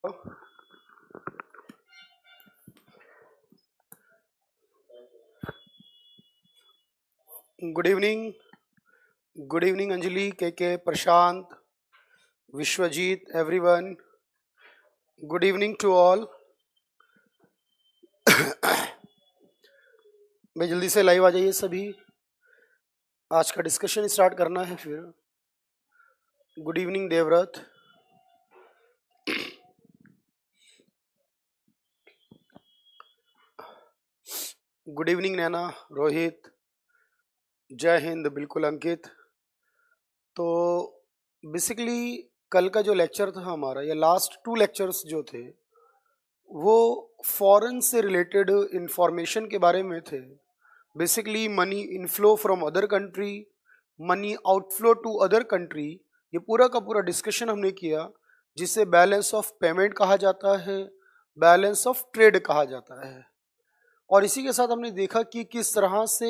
Good evening Anjali, K Prashant, Vishwajeet, everyone, good evening to all. भाई जल्दी से लाइव आ जाइए सभी, आज का डिस्कशन स्टार्ट करना है। फिर good evening Devvrat, good evening Naina, Rohit, जय हिंद, बिल्कुल अंकित। तो बेसिकली कल का जो लेक्चर था हमारा, या लास्ट 2 लेक्चर्स जो थे वो फॉरेन से रिलेटेड इंफॉर्मेशन के बारे में थे। Basically money inflow from other country, money outflow to other country, ये पूरा का पूरा डिस्कशन हमने किया, जिसे बैलेंस ऑफ पेमेंट कहा जाता है, बैलेंस ऑफ ट्रेड कहा जाता है। और इसी के साथ हमने देखा कि किस तरह से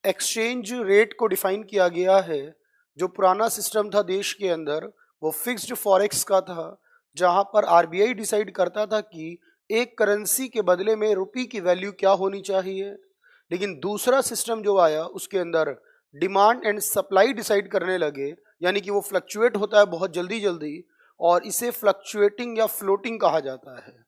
एक्सचेंज रेट को डिफाइन किया गया है। जो पुराना सिस्टम था देश के अंदर, वो फिक्स्ड फॉरेक्स का था, जहां पर आरबीआई डिसाइड करता था कि एक करेंसी के बदले में रुपये की वैल्यू क्या होनी चाहिए। लेकिन दूसरा सिस्टम जो आया, उसके अंदर डिमांड एंड सप्लाई डिसाइड करने लगे, यानी कि वो फ्लक्चुएट होता है बहुत जल्दी जल्दी, और इसे फ्लक्चुएटिंग या फ्लोटिंग कहा जाता है।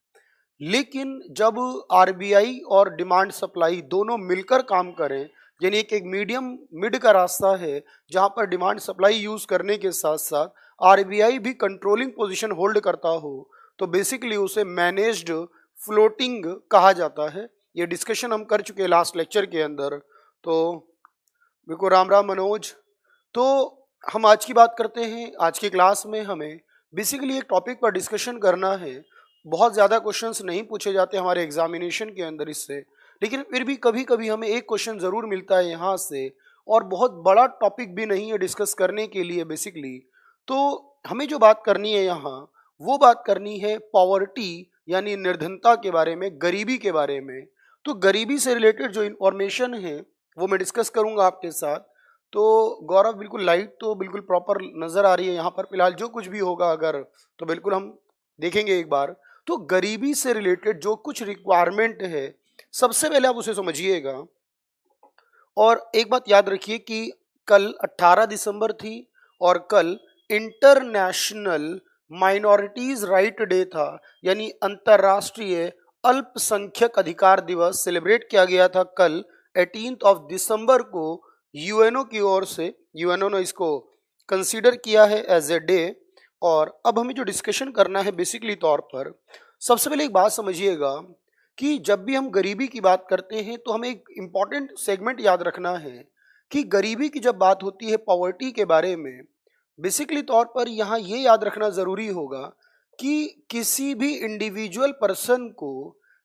लेकिन जब आरबीआई और डिमांड सप्लाई दोनों मिलकर काम करें, यानी एक मीडियम मिड का रास्ता है, जहां पर डिमांड सप्लाई यूज करने के साथ साथ आरबीआई भी कंट्रोलिंग पोजीशन होल्ड करता हो, तो बेसिकली उसे मैनेज्ड फ्लोटिंग कहा जाता है। ये डिस्कशन हम कर चुके हैं लास्ट लेक्चर के अंदर। तो बिल्कुल राम राम मनोज। तो हम आज की बात करते हैं। आज की क्लास में हमें बेसिकली एक टॉपिक पर डिस्कशन करना है। बहुत ज़्यादा क्वेश्चंस नहीं पूछे जाते हमारे एग्जामिनेशन के अंदर इससे, लेकिन फिर भी कभी कभी हमें एक क्वेश्चन ज़रूर मिलता है यहाँ से, और बहुत बड़ा टॉपिक भी नहीं है डिस्कस करने के लिए बेसिकली। तो हमें जो बात करनी है यहाँ, वो बात करनी है पॉवर्टी यानी निर्धनता के बारे में, गरीबी के बारे में। तो गरीबी से रिलेटेड जो इंफॉर्मेशन है वो मैं डिस्कस करूंगा आपके साथ। तो गौरव, बिल्कुल लाइट तो बिल्कुल प्रॉपर नज़र आ रही है यहाँ पर फिलहाल। जो कुछ भी होगा अगर, तो बिल्कुल हम देखेंगे एक बार। तो गरीबी से रिलेटेड जो कुछ रिक्वायरमेंट है, सबसे पहले आप उसे समझिएगा। और एक बात याद रखिए कि कल 18 दिसंबर थी, और कल इंटरनेशनल माइनॉरिटीज राइट डे था, यानी अंतर्राष्ट्रीय अल्पसंख्यक अधिकार दिवस सेलिब्रेट किया गया था कल 18 दिसंबर को यूएनओ की ओर से। यूएनओ ने इसको कंसीडर किया है एज ए डे। और अब हमें जो डिस्कशन करना है बेसिकली तौर पर, सबसे पहले एक बात समझिएगा कि जब भी हम गरीबी की बात करते हैं तो हमें एक इम्पॉर्टेंट सेगमेंट याद रखना है कि गरीबी की जब बात होती है पॉवर्टी के बारे में, बेसिकली तौर पर यहाँ ये याद रखना ज़रूरी होगा कि किसी भी इंडिविजुअल पर्सन को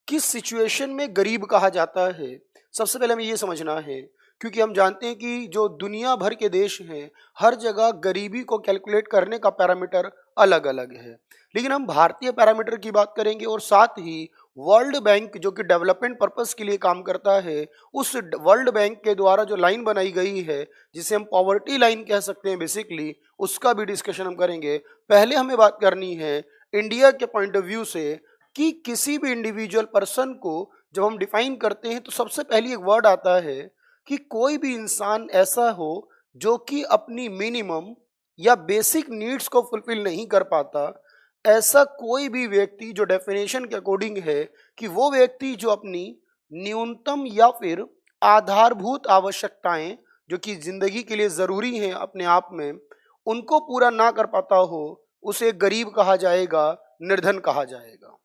किस सिचुएशन में गरीब कहा जाता है। सबसे पहले हमें ये समझना है, क्योंकि हम जानते हैं कि जो दुनिया भर के देश हैं, हर जगह गरीबी को कैलकुलेट करने का पैरामीटर अलग अलग है। लेकिन हम भारतीय पैरामीटर की बात करेंगे, और साथ ही वर्ल्ड बैंक जो कि डेवलपमेंट पर्पस के लिए काम करता है, उस वर्ल्ड बैंक के द्वारा जो लाइन बनाई गई है, जिसे हम पॉवर्टी लाइन कह सकते हैं बेसिकली, उसका भी डिस्कशन हम करेंगे। पहले हमें बात करनी है इंडिया के पॉइंट ऑफ व्यू से कि किसी भी इंडिविजुअल पर्सन को जब हम डिफाइन करते हैं तो सबसे पहली एक वर्ड आता है कि कोई भी इंसान ऐसा हो जो कि अपनी मिनिमम या बेसिक नीड्स को फुलफिल नहीं कर पाता। ऐसा कोई भी व्यक्ति जो डेफिनेशन के अकॉर्डिंग है कि वो व्यक्ति जो अपनी न्यूनतम या फिर आधारभूत आवश्यकताएं जो कि जिंदगी के लिए जरूरी हैं अपने आप में, उनको पूरा ना कर पाता हो, उसे गरीब कहा जाएगा, निर्धन कहा जाएगा।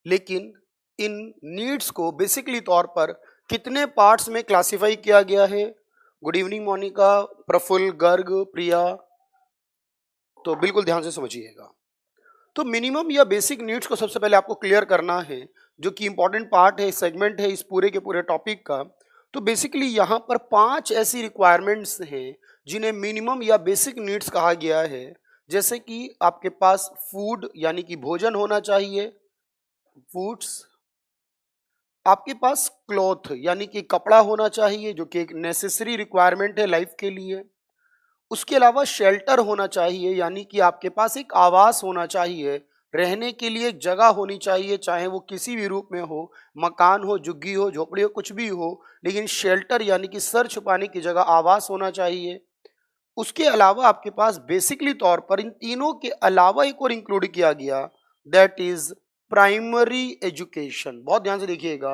लेकिन इन नीड्स को बेसिकली तौर पर कितने पार्ट्स में क्लासिफाई किया गया है? गुड इवनिंग मोनिका, प्रफुल्ल, गर्ग, प्रिया। तो बिल्कुल ध्यान से समझिएगा। तो मिनिमम या बेसिक नीड्स को सबसे पहले आपको क्लियर करना है, जो कि इंपॉर्टेंट पार्ट है, सेगमेंट है इस पूरे के पूरे टॉपिक का। तो बेसिकली यहाँ पर 5 ऐसी रिक्वायरमेंट्स हैं जिन्हें मिनिमम या बेसिक नीड्स कहा गया है। जैसे कि आपके पास फूड यानी कि भोजन होना चाहिए, फूड्स। आपके पास क्लॉथ यानी कि कपड़ा होना चाहिए, जो कि एक नेसेसरी रिक्वायरमेंट है लाइफ के लिए। उसके अलावा शेल्टर होना चाहिए, यानी कि आपके पास एक आवास होना चाहिए, रहने के लिए एक जगह होनी चाहिए, चाहे वो किसी भी रूप में हो, मकान हो, झुग्गी हो, झोपड़ी हो, कुछ भी हो, लेकिन शेल्टर यानी कि सर छुपाने की जगह, आवास होना चाहिए। उसके अलावा आपके पास बेसिकली तौर पर इन तीनों के अलावा एक और इंक्लूड किया गया, दैट इज प्राइमरी एजुकेशन। बहुत ध्यान से देखिएगा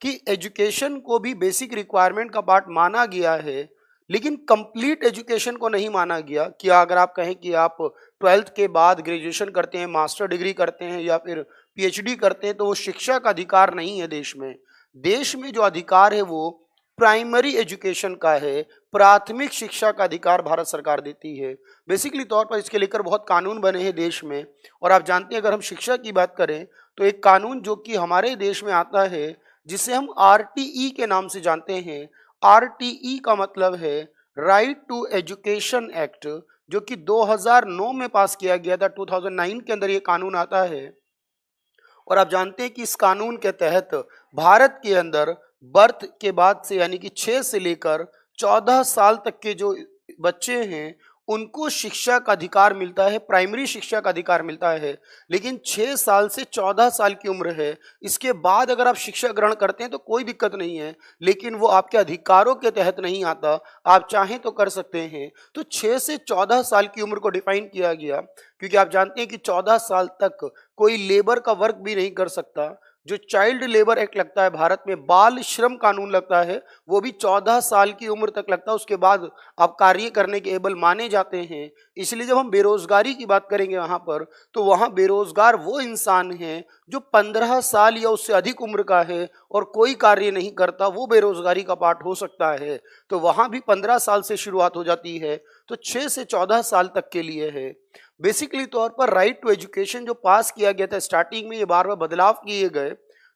कि एजुकेशन को भी बेसिक रिक्वायरमेंट का पार्ट माना गया है, लेकिन कंप्लीट एजुकेशन को नहीं माना गया। कि अगर आप कहें कि आप 12th के बाद ग्रेजुएशन करते हैं, मास्टर डिग्री करते हैं या फिर पीएचडी करते हैं, तो वो शिक्षा का अधिकार नहीं है देश में। देश में जो अधिकार है वो प्राइमरी एजुकेशन का है, प्राथमिक शिक्षा का अधिकार भारत सरकार देती है। बेसिकली तौर पर इसके लेकर बहुत कानून बने हैं देश में। और आप जानते हैं, अगर हम शिक्षा की बात करें तो एक कानून जो कि हमारे देश में आता है, जिसे हम आरटीई के नाम से जानते हैं। आरटीई का मतलब है राइट टू एजुकेशन एक्ट, जो कि 2009 में पास किया गया था। 2009 के अंदर ये कानून आता है। और आप जानते हैं कि इस कानून के तहत भारत के अंदर बर्थ के बाद से, यानी कि 6 से लेकर 14 साल तक के जो बच्चे हैं उनको शिक्षा का अधिकार मिलता है, प्राइमरी शिक्षा का अधिकार मिलता है। लेकिन 6 साल से 14 साल की उम्र है, इसके बाद अगर आप शिक्षा ग्रहण करते हैं तो कोई दिक्कत नहीं है, लेकिन वो आपके अधिकारों के तहत नहीं आता। आप चाहें तो कर सकते हैं। तो 6 से 14 साल की उम्र को डिफाइन किया गया, क्योंकि आप जानते हैं कि 14 साल तक कोई लेबर का वर्क भी नहीं कर सकता। जो चाइल्ड लेबर एक्ट लगता है भारत में, बाल श्रम कानून लगता है, वो भी 14 साल की उम्र तक लगता है। उसके बाद आप कार्य करने के एबल माने जाते हैं। इसलिए जब हम बेरोजगारी की बात करेंगे वहां पर, तो वहां बेरोजगार वो इंसान है जो 15 साल या उससे अधिक उम्र का है और कोई कार्य नहीं करता, वो बेरोजगारी का पार्ट हो सकता है। तो वहां भी 15 साल से शुरुआत हो जाती है, तो 6 से 14 साल तक के लिए है। बेसिकली तौर पर राइट टू एजुकेशन जो पास किया गया था, स्टार्टिंग में ये बार बार बदलाव किए गए,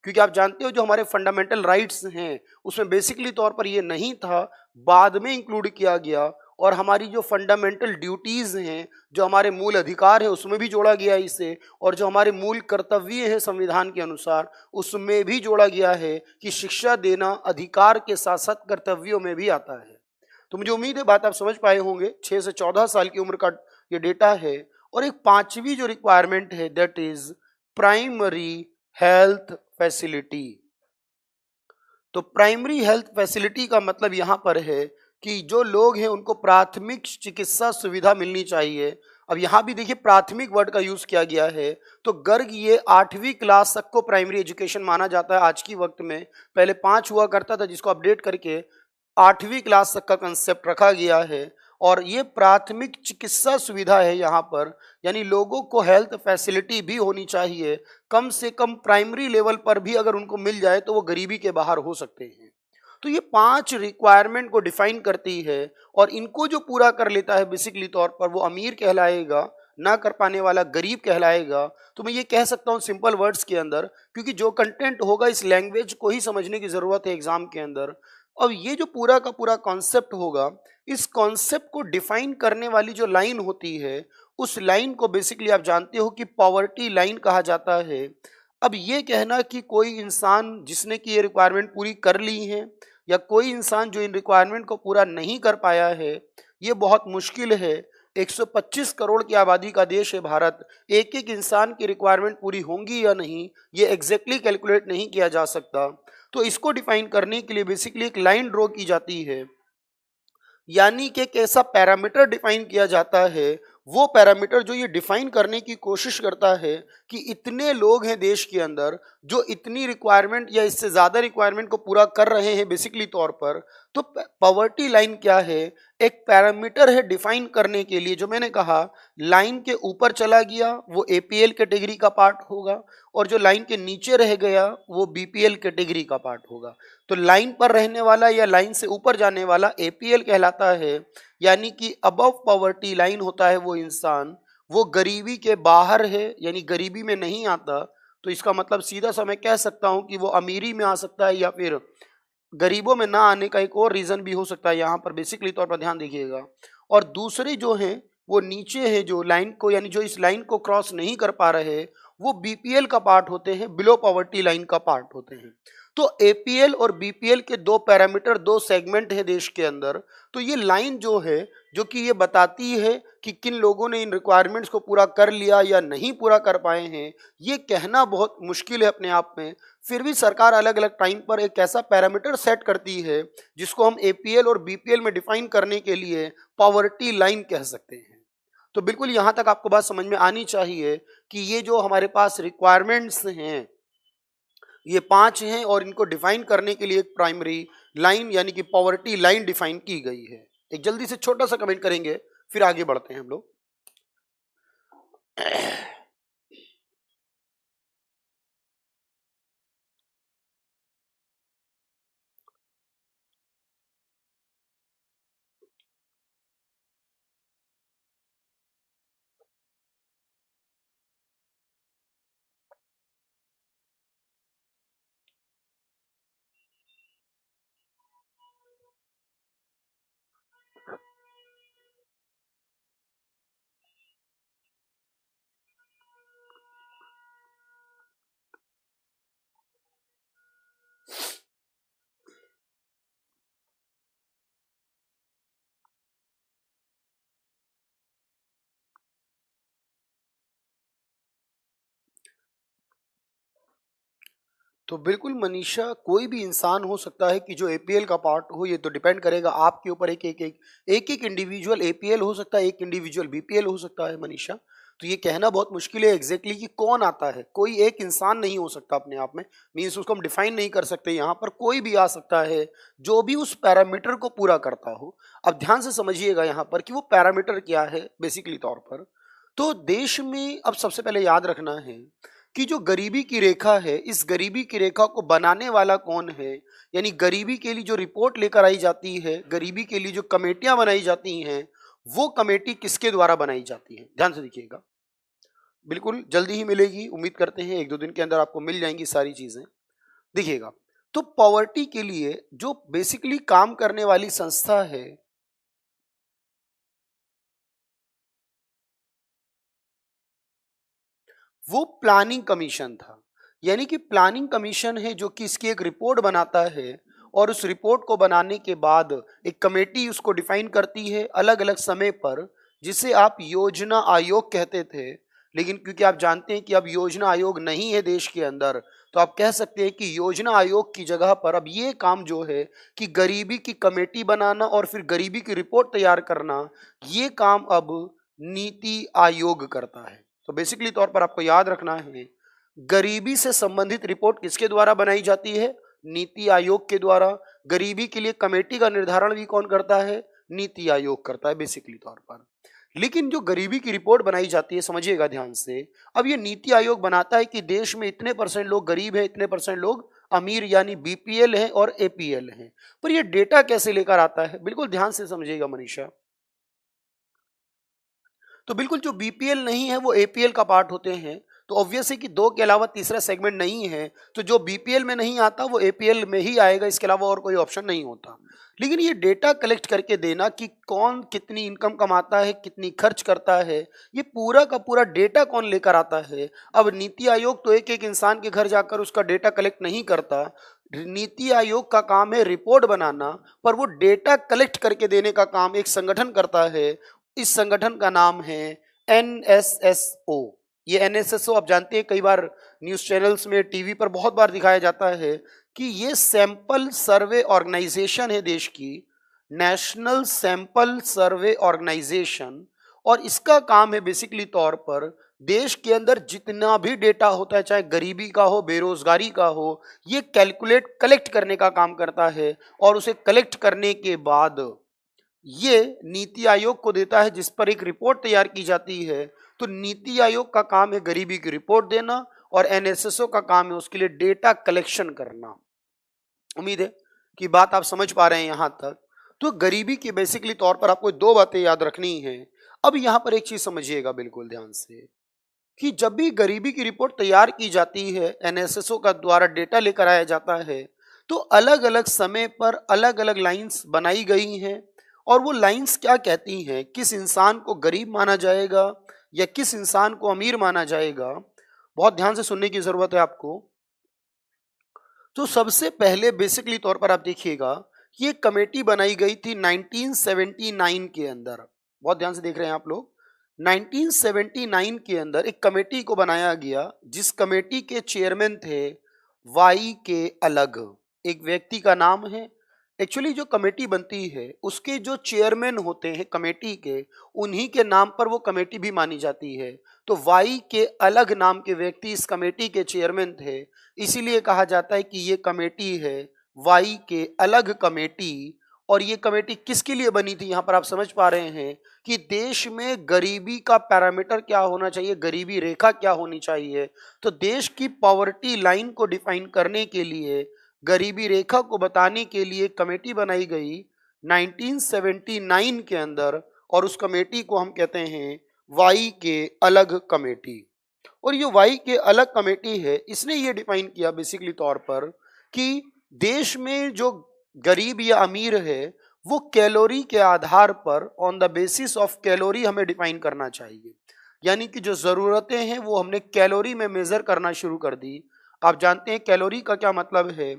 क्योंकि आप जानते हो जो हमारे फंडामेंटल राइट्स हैं उसमें बेसिकली तौर पर ये नहीं था, बाद में इंक्लूड किया गया। और हमारी जो फंडामेंटल ड्यूटीज हैं, जो हमारे मूल अधिकार है, उसमें भी जोड़ा गया है इसे। और जो हमारे मूल कर्तव्य हैं संविधान के अनुसार, उसमें भी जोड़ा गया है कि शिक्षा देना अधिकार के साथ साथ कर्तव्यों में भी आता है। तो मुझे उम्मीद है बात आप समझ पाए होंगे। 6 से 14 साल की उम्र का ये डेटा है। और एक पांचवी जो रिक्वायरमेंट है, that is primary health facility. तो प्राइमरी हेल्थ फैसिलिटी का मतलब यहां पर है कि जो लोग हैं उनको प्राथमिक चिकित्सा सुविधा मिलनी चाहिए। अब यहां भी देखिए प्राथमिक वर्ड का यूज किया गया है। तो गर्ग ये 8वीं क्लास तक को प्राइमरी एजुकेशन माना जाता है आज की वक्त में। पहले 5 हुआ करता था, जिसको अपडेट करके 8वीं क्लास तक का कंसेप्ट रखा गया है। और ये प्राथमिक चिकित्सा सुविधा है यहाँ पर, यानी लोगों को हेल्थ फैसिलिटी भी होनी चाहिए। कम से कम प्राइमरी लेवल पर भी अगर उनको मिल जाए तो वो गरीबी के बाहर हो सकते हैं। तो ये 5 रिक्वायरमेंट को डिफाइन करती है, और इनको जो पूरा कर लेता है बेसिकली तौर पर वो अमीर कहलाएगा, ना कर पाने वाला गरीब कहलाएगा। तो मैं ये कह सकता हूँ सिंपल वर्ड्स के अंदर, क्योंकि जो कंटेंट होगा इस लैंग्वेज को ही समझने की जरूरत है एग्जाम के अंदर। अब ये जो पूरा का पूरा कॉन्सेप्ट होगा, इस कॉन्सेप्ट को डिफाइन करने वाली जो लाइन होती है, उस लाइन को बेसिकली आप जानते हो कि पॉवर्टी लाइन कहा जाता है। अब ये कहना कि कोई इंसान जिसने कि ये रिक्वायरमेंट पूरी कर ली है, या कोई इंसान जो इन रिक्वायरमेंट को पूरा नहीं कर पाया है, ये बहुत मुश्किल है। 125 करोड़ की आबादी का देश है भारत। एक एक इंसान की रिक्वायरमेंट पूरी होंगी या नहीं, ये एग्जैक्टली कैलकुलेट नहीं किया जा सकता। तो इसको डिफाइन करने के लिए बेसिकली एक लाइन ड्रॉ की जाती है, यानी कि एक ऐसा पैरामीटर डिफाइन किया जाता है, वो पैरामीटर जो ये डिफाइन करने की कोशिश करता है कि इतने लोग हैं देश के अंदर जो इतनी रिक्वायरमेंट या इससे ज़्यादा रिक्वायरमेंट को पूरा कर रहे हैं बेसिकली तौर पर। तो पॉवर्टी लाइन क्या है? एक पैरामीटर है डिफाइन करने के लिए। जो मैंने कहा लाइन के ऊपर चला गया वो एपीएल कैटेगरी का पार्ट होगा, और जो लाइन के नीचे रह गया वो बीपीएल कैटेगरी का पार्ट होगा। तो लाइन पर रहने वाला या लाइन से ऊपर जाने वाला एपीएल कहलाता है, यानी कि अबव पॉवर्टी लाइन होता है वो इंसान, वो गरीबी के बाहर है, यानी गरीबी में नहीं आता। तो इसका मतलब सीधा सा मैं कह सकता हूं कि वो अमीरी में आ सकता है, या फिर गरीबों में ना आने का एक और रीजन भी हो सकता है। यहाँ पर बेसिकली तौर पर ध्यान दीजिएगा। और दूसरे जो हैं वो नीचे है, जो लाइन को, यानी जो इस लाइन को क्रॉस नहीं कर पा रहे, वो बीपीएल का पार्ट होते हैं, बिलो पॉवर्टी लाइन का पार्ट होते हैं। तो एपीएल और बीपीएल के दो पैरामीटर, दो सेगमेंट है देश के अंदर। तो ये लाइन जो है, जो कि ये बताती है कि किन लोगों ने इन रिक्वायरमेंट्स को पूरा कर लिया या नहीं पूरा कर पाए हैं, ये कहना बहुत मुश्किल है अपने आप में। फिर भी सरकार अलग अलग टाइम पर एक ऐसा पैरामीटर सेट करती है जिसको हम एपीएल और बीपीएल में डिफाइन करने के लिए पॉवर्टी लाइन कह सकते हैं। तो बिल्कुल यहां तक आपको बात समझ में आनी चाहिए कि ये जो हमारे पास रिक्वायरमेंट्स हैं ये 5 हैं और इनको डिफाइन करने के लिए एक प्राइमरी लाइन यानी कि पॉवर्टी लाइन डिफाइन की गई है। एक जल्दी से छोटा सा कमेंट करेंगे फिर आगे बढ़ते हैं हम लोग। तो बिल्कुल मनीषा, कोई भी इंसान हो सकता है कि जो एपीएल का पार्ट हो, ये तो डिपेंड करेगा आपके ऊपर। एक इंडिविजुअल एपीएल हो सकता है, एक इंडिविजुअल बीपीएल हो सकता है मनीषा। तो ये कहना बहुत मुश्किल है एग्जैक्टली कि कौन आता है। कोई एक इंसान नहीं हो सकता अपने आप में, मीन्स उसको हम डिफाइन नहीं कर सकते। यहाँ पर कोई भी आ सकता है जो भी उस पैरामीटर को पूरा करता हो। अब ध्यान से समझिएगा यहाँ पर कि वो पैरामीटर क्या है बेसिकली तौर पर। तो देश में अब सबसे पहले याद रखना है कि जो गरीबी की रेखा है, इस गरीबी की रेखा को बनाने वाला कौन है, यानी गरीबी के लिए जो रिपोर्ट लेकर आई जाती है, गरीबी के लिए जो कमेटियां बनाई जाती हैं, वो कमेटी किसके द्वारा बनाई जाती है। ध्यान से देखिएगा, बिल्कुल जल्दी ही मिलेगी, उम्मीद करते हैं 1-2 दिन के अंदर आपको मिल जाएंगी सारी चीजें। देखिएगा, तो पॉवर्टी के लिए जो बेसिकली काम करने वाली संस्था है वो प्लानिंग कमीशन था। यानी कि प्लानिंग कमीशन है जो कि इसकी एक रिपोर्ट बनाता है और उस रिपोर्ट को बनाने के बाद एक कमेटी उसको डिफाइन करती है अलग अलग समय पर, जिसे आप योजना आयोग कहते थे। लेकिन क्योंकि आप जानते हैं कि अब योजना आयोग नहीं है देश के अंदर, तो आप कह सकते हैं कि योजना आयोग की जगह पर अब ये काम जो है कि गरीबी की कमेटी बनाना और फिर गरीबी की रिपोर्ट तैयार करना, ये काम अब नीति आयोग करता है। तो बेसिकली तौर पर आपको याद रखना है, गरीबी से संबंधित रिपोर्ट किसके द्वारा बनाई जाती है? नीति आयोग के द्वारा। गरीबी के लिए कमेटी का निर्धारण भी कौन करता है? नीति आयोग करता है बेसिकली तौर पर। लेकिन जो गरीबी की रिपोर्ट बनाई जाती है, समझिएगा ध्यान से, अब ये नीति आयोग बनाता है कि देश में इतने % लोग गरीब हैं, इतने % लोग अमीर यानी बीपीएल हैं और एपीएल हैं। पर ये डेटा कैसे लेकर आता है? बिल्कुल ध्यान से समझिएगा मनीषा। तो बिल्कुल जो बीपीएल नहीं है वो एपीएल का पार्ट होते हैं। तो ऑब्वियस है कि 2 के अलावा तीसरा सेगमेंट नहीं है, तो जो बीपीएल में नहीं आता वो एपीएल में ही आएगा, इसके अलावा और कोई ऑप्शन नहीं होता। लेकिन ये डेटा कलेक्ट करके देना कि कौन कितनी इनकम कमाता है, कितनी खर्च करता है, ये पूरा का पूरा डेटा कौन लेकर आता है। अब नीति आयोग तो एक एक इंसान के घर जाकर उसका डेटा कलेक्ट नहीं करता। नीति आयोग का काम है रिपोर्ट बनाना, पर वो डेटा कलेक्ट करके देने का काम एक संगठन करता है। इस संगठन का नाम है एनएसएसओ। ये एनएसएसओ आप जानते हैं, कई बार न्यूज चैनल्स में, टीवी पर बहुत बार दिखाया जाता है कि ये सैंपल सर्वे ऑर्गेनाइजेशन है देश की, नेशनल सैंपल सर्वे ऑर्गेनाइजेशन। और इसका काम है बेसिकली तौर पर देश के अंदर जितना भी डेटा होता है, चाहे गरीबी का हो, बेरोजगारी का हो, ये कैलकुलेट कलेक्ट करने का काम करता है। और उसे कलेक्ट करने के बाद ये नीति आयोग को देता है, जिस पर एक रिपोर्ट तैयार की जाती है। तो नीति आयोग का काम है गरीबी की रिपोर्ट देना और एनएसएसओ का काम है उसके लिए डेटा कलेक्शन करना। उम्मीद है कि बात आप समझ पा रहे हैं यहां तक। तो गरीबी की बेसिकली तौर पर आपको 2 बातें याद रखनी है। अब यहां पर एक चीज समझिएगा बिल्कुल ध्यान से, कि जब भी गरीबी की रिपोर्ट तैयार की जाती है, एनएसएसओ का द्वारा डेटा लेकर आया जाता है, तो अलग अलग समय पर अलग अलग लाइंस बनाई गई हैं। और वो लाइंस क्या कहती हैं, किस इंसान को गरीब माना जाएगा या किस इंसान को अमीर माना जाएगा, बहुत ध्यान से सुनने की जरूरत है आपको। तो सबसे पहले बेसिकली तौर पर आप देखिएगा कि ये कमेटी बनाई गई थी 1979 के अंदर। बहुत ध्यान से देख रहे हैं आप लोग। 1979 के अंदर एक कमेटी को बनाया गया, जिस कमेटी के चेयरमैन थे वाई के अलग, एक व्यक्ति का नाम है। एक्चुअली जो कमेटी बनती है उसके जो चेयरमैन होते हैं कमेटी के, उन्हीं के नाम पर वो कमेटी भी मानी जाती है। तो वाई के अलग नाम के व्यक्ति इस कमेटी के चेयरमैन थे, इसीलिए कहा जाता है कि ये कमेटी है वाई के अलग कमेटी। और ये कमेटी किसके लिए बनी थी, यहां पर आप समझ पा रहे हैं कि देश में गरीबी का पैरामीटर क्या होना चाहिए, गरीबी रेखा क्या होनी चाहिए। तो देश की पॉवर्टी लाइन को डिफाइन करने के लिए, गरीबी रेखा को बताने के लिए कमेटी बनाई गई 1979 के अंदर, और उस कमेटी को हम कहते हैं वाई के अलग कमेटी। और ये वाई के अलग कमेटी है, इसने ये डिफाइन किया बेसिकली तौर पर कि देश में जो गरीब या अमीर है वो कैलोरी के आधार पर, on the basis of calorie हमें डिफाइन करना चाहिए। यानी कि जो जरूरतें हैं वो हमने कैलोरी में मेजर करना शुरू कर दी। आप जानते हैं कैलोरी का क्या मतलब है।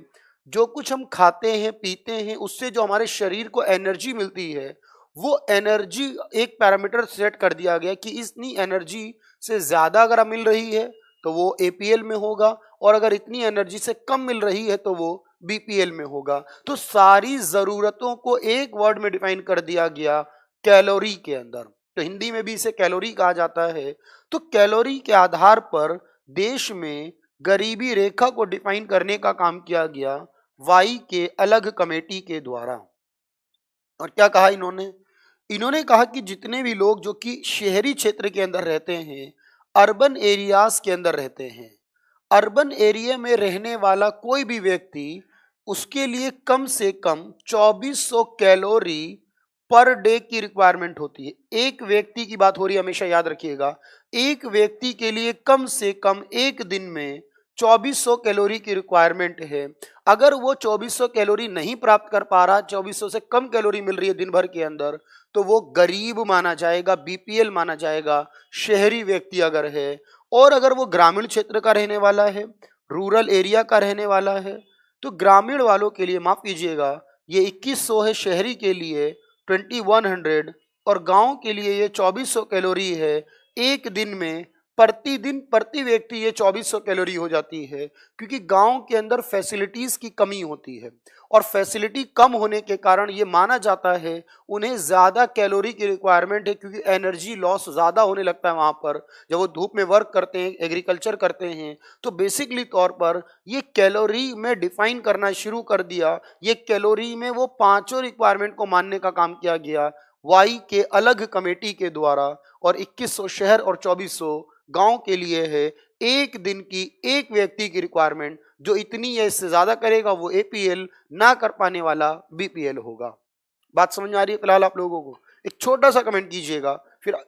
जो कुछ हम खाते हैं पीते हैं उससे जो हमारे शरीर को एनर्जी मिलती है, वो एनर्जी एक पैरामीटर सेट कर दिया गया कि इतनी एनर्जी से ज्यादा अगर मिल रही है तो वो एपीएल में होगा, और अगर इतनी एनर्जी से कम मिल रही है तो वो बीपीएल में होगा। तो सारी जरूरतों को एक वर्ड में डिफाइन कर दिया गया कैलोरी के अंदर। तो हिंदी में भी इसे कैलोरी कहा जाता है। तो कैलोरी के आधार पर देश में गरीबी रेखा को डिफाइन करने का काम किया गया वाई के अलग कमेटी के द्वारा। और क्या कहा इन्होंने, इन्होंने कहा कि जितने भी लोग जो कि शहरी क्षेत्र के अंदर रहते हैं, अर्बन एरियाज के अंदर रहते हैं, अर्बन एरिया में रहने वाला कोई भी व्यक्ति, उसके लिए कम से कम 2400 कैलोरी पर डे की रिक्वायरमेंट होती है। एक व्यक्ति की बात हो रही है, हमेशा याद रखिएगा। एक व्यक्ति के लिए कम से कम एक दिन में 2400 कैलोरी की रिक्वायरमेंट है। अगर वो 2400 कैलोरी नहीं प्राप्त कर पा रहा, 2400 से कम कैलोरी मिल रही है दिन भर के अंदर, तो वो गरीब माना जाएगा, बीपीएल माना जाएगा, शहरी व्यक्ति अगर है। और अगर वो ग्रामीण क्षेत्र का रहने वाला है, रूरल एरिया का रहने वाला है, तो ग्रामीण वालों के लिए माफ कीजिएगा ये 2100 है, शहरी के लिए 2100, और गांव के लिए ये 2400 कैलोरी है। एक दिन में प्रतिदिन प्रति व्यक्ति ये 2400 कैलोरी हो जाती है, क्योंकि गांव के अंदर फैसिलिटीज की कमी होती है, और फैसिलिटी कम होने के कारण ये माना जाता है उन्हें ज्यादा कैलोरी की रिक्वायरमेंट है, क्योंकि एनर्जी लॉस ज्यादा होने लगता है वहां पर जब वो धूप में वर्क करते हैं, एग्रीकल्चर करते हैं। तो बेसिकली तौर पर ये कैलोरी में डिफाइन करना शुरू कर दिया। ये कैलोरी में वो पांचों रिक्वायरमेंट को मानने का काम किया गया वाई के अलग कमेटी के द्वारा। और 2100 शहर और 2400 गांव के लिए है। एक दिन की एक व्यक्ति की रिक्वायरमेंट जो इतनी या इससे ज्यादा करेगा वो एपीएल, ना कर पाने वाला बीपीएल होगा। बात समझ में आ रही है फिलहाल आप लोगों को? एक छोटा सा कमेंट कीजिएगा फिर।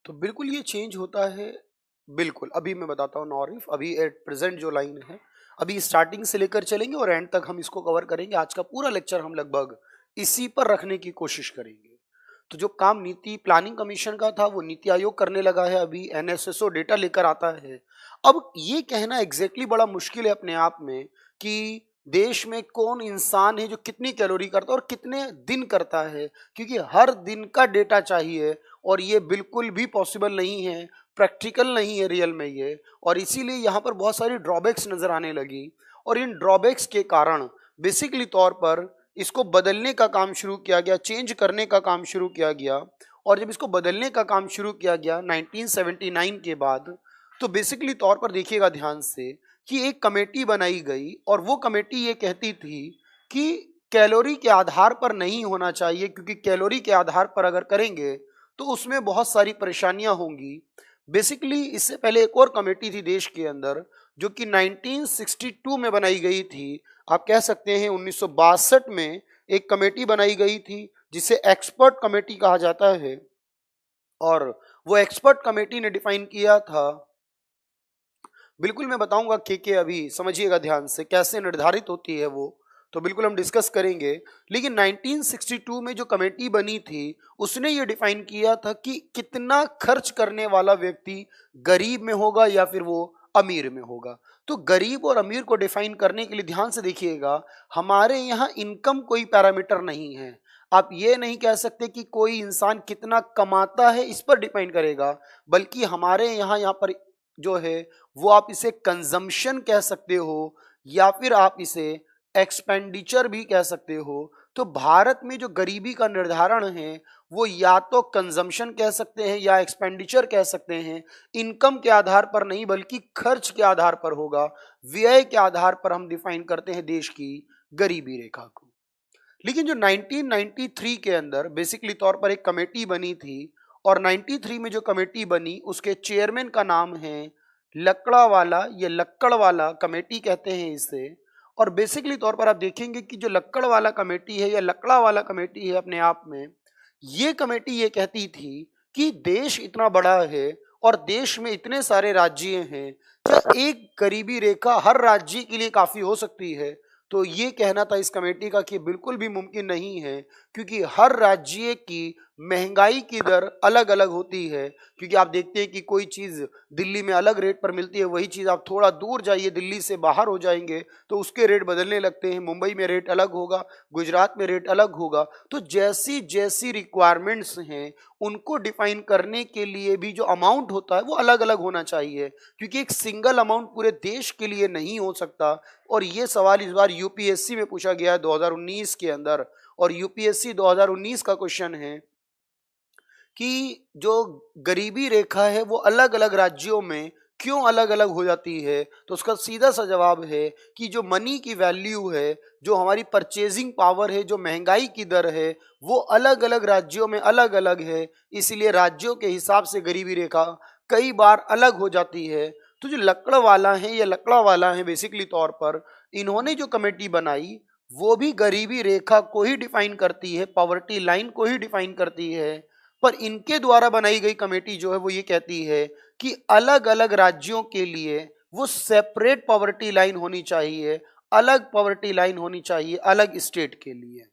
तो बिल्कुल ये चेंज होता है। बिल्कुल अभी मैं बताता हूँ नॉरिफ, अभी एट प्रेजेंट जो लाइन है, अभी स्टार्टिंग से लेकर चलेंगे और एंड तक हम इसको कवर करेंगे। आज का पूरा लेक्चर हम लगभग इसी पर रखने की कोशिश करेंगे। तो जो काम नीति प्लानिंग कमीशन का था वो नीति आयोग करने लगा है, अभी एनएसएसओ डेटा लेकर आता है। अब ये कहना एग्जैक्टली बड़ा मुश्किल है अपने आप में कि देश में कौन इंसान है जो कितनी कैलोरी करता है और कितने दिन करता है, क्योंकि हर दिन का डेटा चाहिए और ये बिल्कुल भी पॉसिबल नहीं है, प्रैक्टिकल नहीं है रियल में ये। और इसीलिए यहाँ पर बहुत सारी ड्रॉबैक्स नजर आने लगी और इन ड्रॉबैक्स के कारण बेसिकली तौर पर इसको बदलने का काम शुरू किया गया, चेंज करने का काम शुरू किया गया। और जब इसको बदलने का काम शुरू किया गया 1979 के बाद, तो बेसिकली तौर पर देखिएगा ध्यान से कि एक कमेटी बनाई गई और वो कमेटी ये कहती थी कि कैलोरी के आधार पर नहीं होना चाहिए, क्योंकि कैलोरी के आधार पर अगर करेंगे तो उसमें बहुत सारी परेशानियां होंगी। बेसिकली इससे पहले एक और कमेटी थी देश के अंदर जो कि 1962 में बनाई गई थी, आप कह सकते हैं 1962 में एक कमेटी बनाई गई थी जिसे एक्सपर्ट कमेटी कहा जाता है। और वो एक्सपर्ट कमेटी ने डिफाइन किया था, बिल्कुल मैं बताऊंगा के अभी समझिएगा ध्यान से कैसे निर्धारित होती है वो, तो बिल्कुल हम डिस्कस करेंगे। लेकिन 1962 में जो कमेटी बनी थी उसने ये डिफाइन किया था कि कितना खर्च करने वाला व्यक्ति गरीब में होगा या फिर वो अमीर में होगा। तो गरीब और अमीर को डिफाइन करने के लिए ध्यान से देखिएगा, हमारे यहाँ इनकम कोई पैरामीटर नहीं है। आप ये नहीं कह सकते कि कोई इंसान कितना कमाता है इस पर डिपेंड करेगा, बल्कि हमारे यहाँ पर जो है वो आप इसे कंजम्पशन कह सकते हो या फिर आप इसे एक्सपेंडिचर भी कह सकते हो। तो भारत में जो गरीबी का निर्धारण है वो या तो कंजम्पशन कह सकते हैं या एक्सपेंडिचर कह सकते हैं, इनकम के आधार पर नहीं बल्कि खर्च के आधार पर होगा, व्यय के आधार पर हम डिफाइन करते हैं देश की गरीबी रेखा को। लेकिन जो 1993 के अंदर बेसिकली तौर पर एक कमेटी बनी थी और 93 में जो कमेटी बनी उसके चेयरमैन का नाम है लकड़ावाला, ये लक्कड़वाला कमेटी कहते हैं इसे। और बेसिकली तौर पर आप देखेंगे कि जो लक्कड़वाला कमेटी है या लकड़ावाला कमेटी है अपने आप में, ये कमेटी ये कहती थी कि देश इतना बड़ा है और देश में इतने सारे राज्य हैं, क्या एक गरीबी रेखा हर राज्य के लिए काफी हो सकती है? तो ये कहना था इस कमेटी का कि बिल्कुल भी मुमकिन नहीं है, क्योंकि हर राज्य की महंगाई की दर अलग अलग होती है। क्योंकि आप देखते हैं कि कोई चीज़ दिल्ली में अलग रेट पर मिलती है, वही चीज़ आप थोड़ा दूर जाइए, दिल्ली से बाहर हो जाएंगे तो उसके रेट बदलने लगते हैं। मुंबई में रेट अलग होगा, गुजरात में रेट अलग होगा। तो जैसी जैसी रिक्वायरमेंट्स हैं उनको डिफाइन करने के लिए भी जो अमाउंट होता है वो अलग अलग होना चाहिए, क्योंकि एक सिंगल अमाउंट पूरे देश के लिए नहीं हो सकता। और ये सवाल इस बार यूपीएससी में पूछा गया है 2019 के अंदर, और यूपीएससी 2019 का क्वेश्चन है कि जो गरीबी रेखा है वो अलग अलग राज्यों में क्यों अलग अलग हो जाती है। तो उसका सीधा सा जवाब है कि जो मनी की वैल्यू है, जो हमारी परचेजिंग पावर है, जो महंगाई की दर है, वो अलग अलग राज्यों में अलग अलग है। इसलिए राज्यों के हिसाब से गरीबी रेखा कई बार अलग हो जाती है। तो जो लकड़वाला है या लकड़ावाला है बेसिकली तौर पर, इन्होंने जो कमेटी बनाई वो भी गरीबी रेखा को ही डिफाइन करती है, पॉवर्टी लाइन को ही डिफाइन करती है। पर इनके द्वारा बनाई गई कमेटी जो है वो ये कहती है कि अलग अलग राज्यों के लिए वो सेपरेट पॉवर्टी लाइन होनी चाहिए, अलग पॉवर्टी लाइन होनी चाहिए अलग स्टेट के लिए।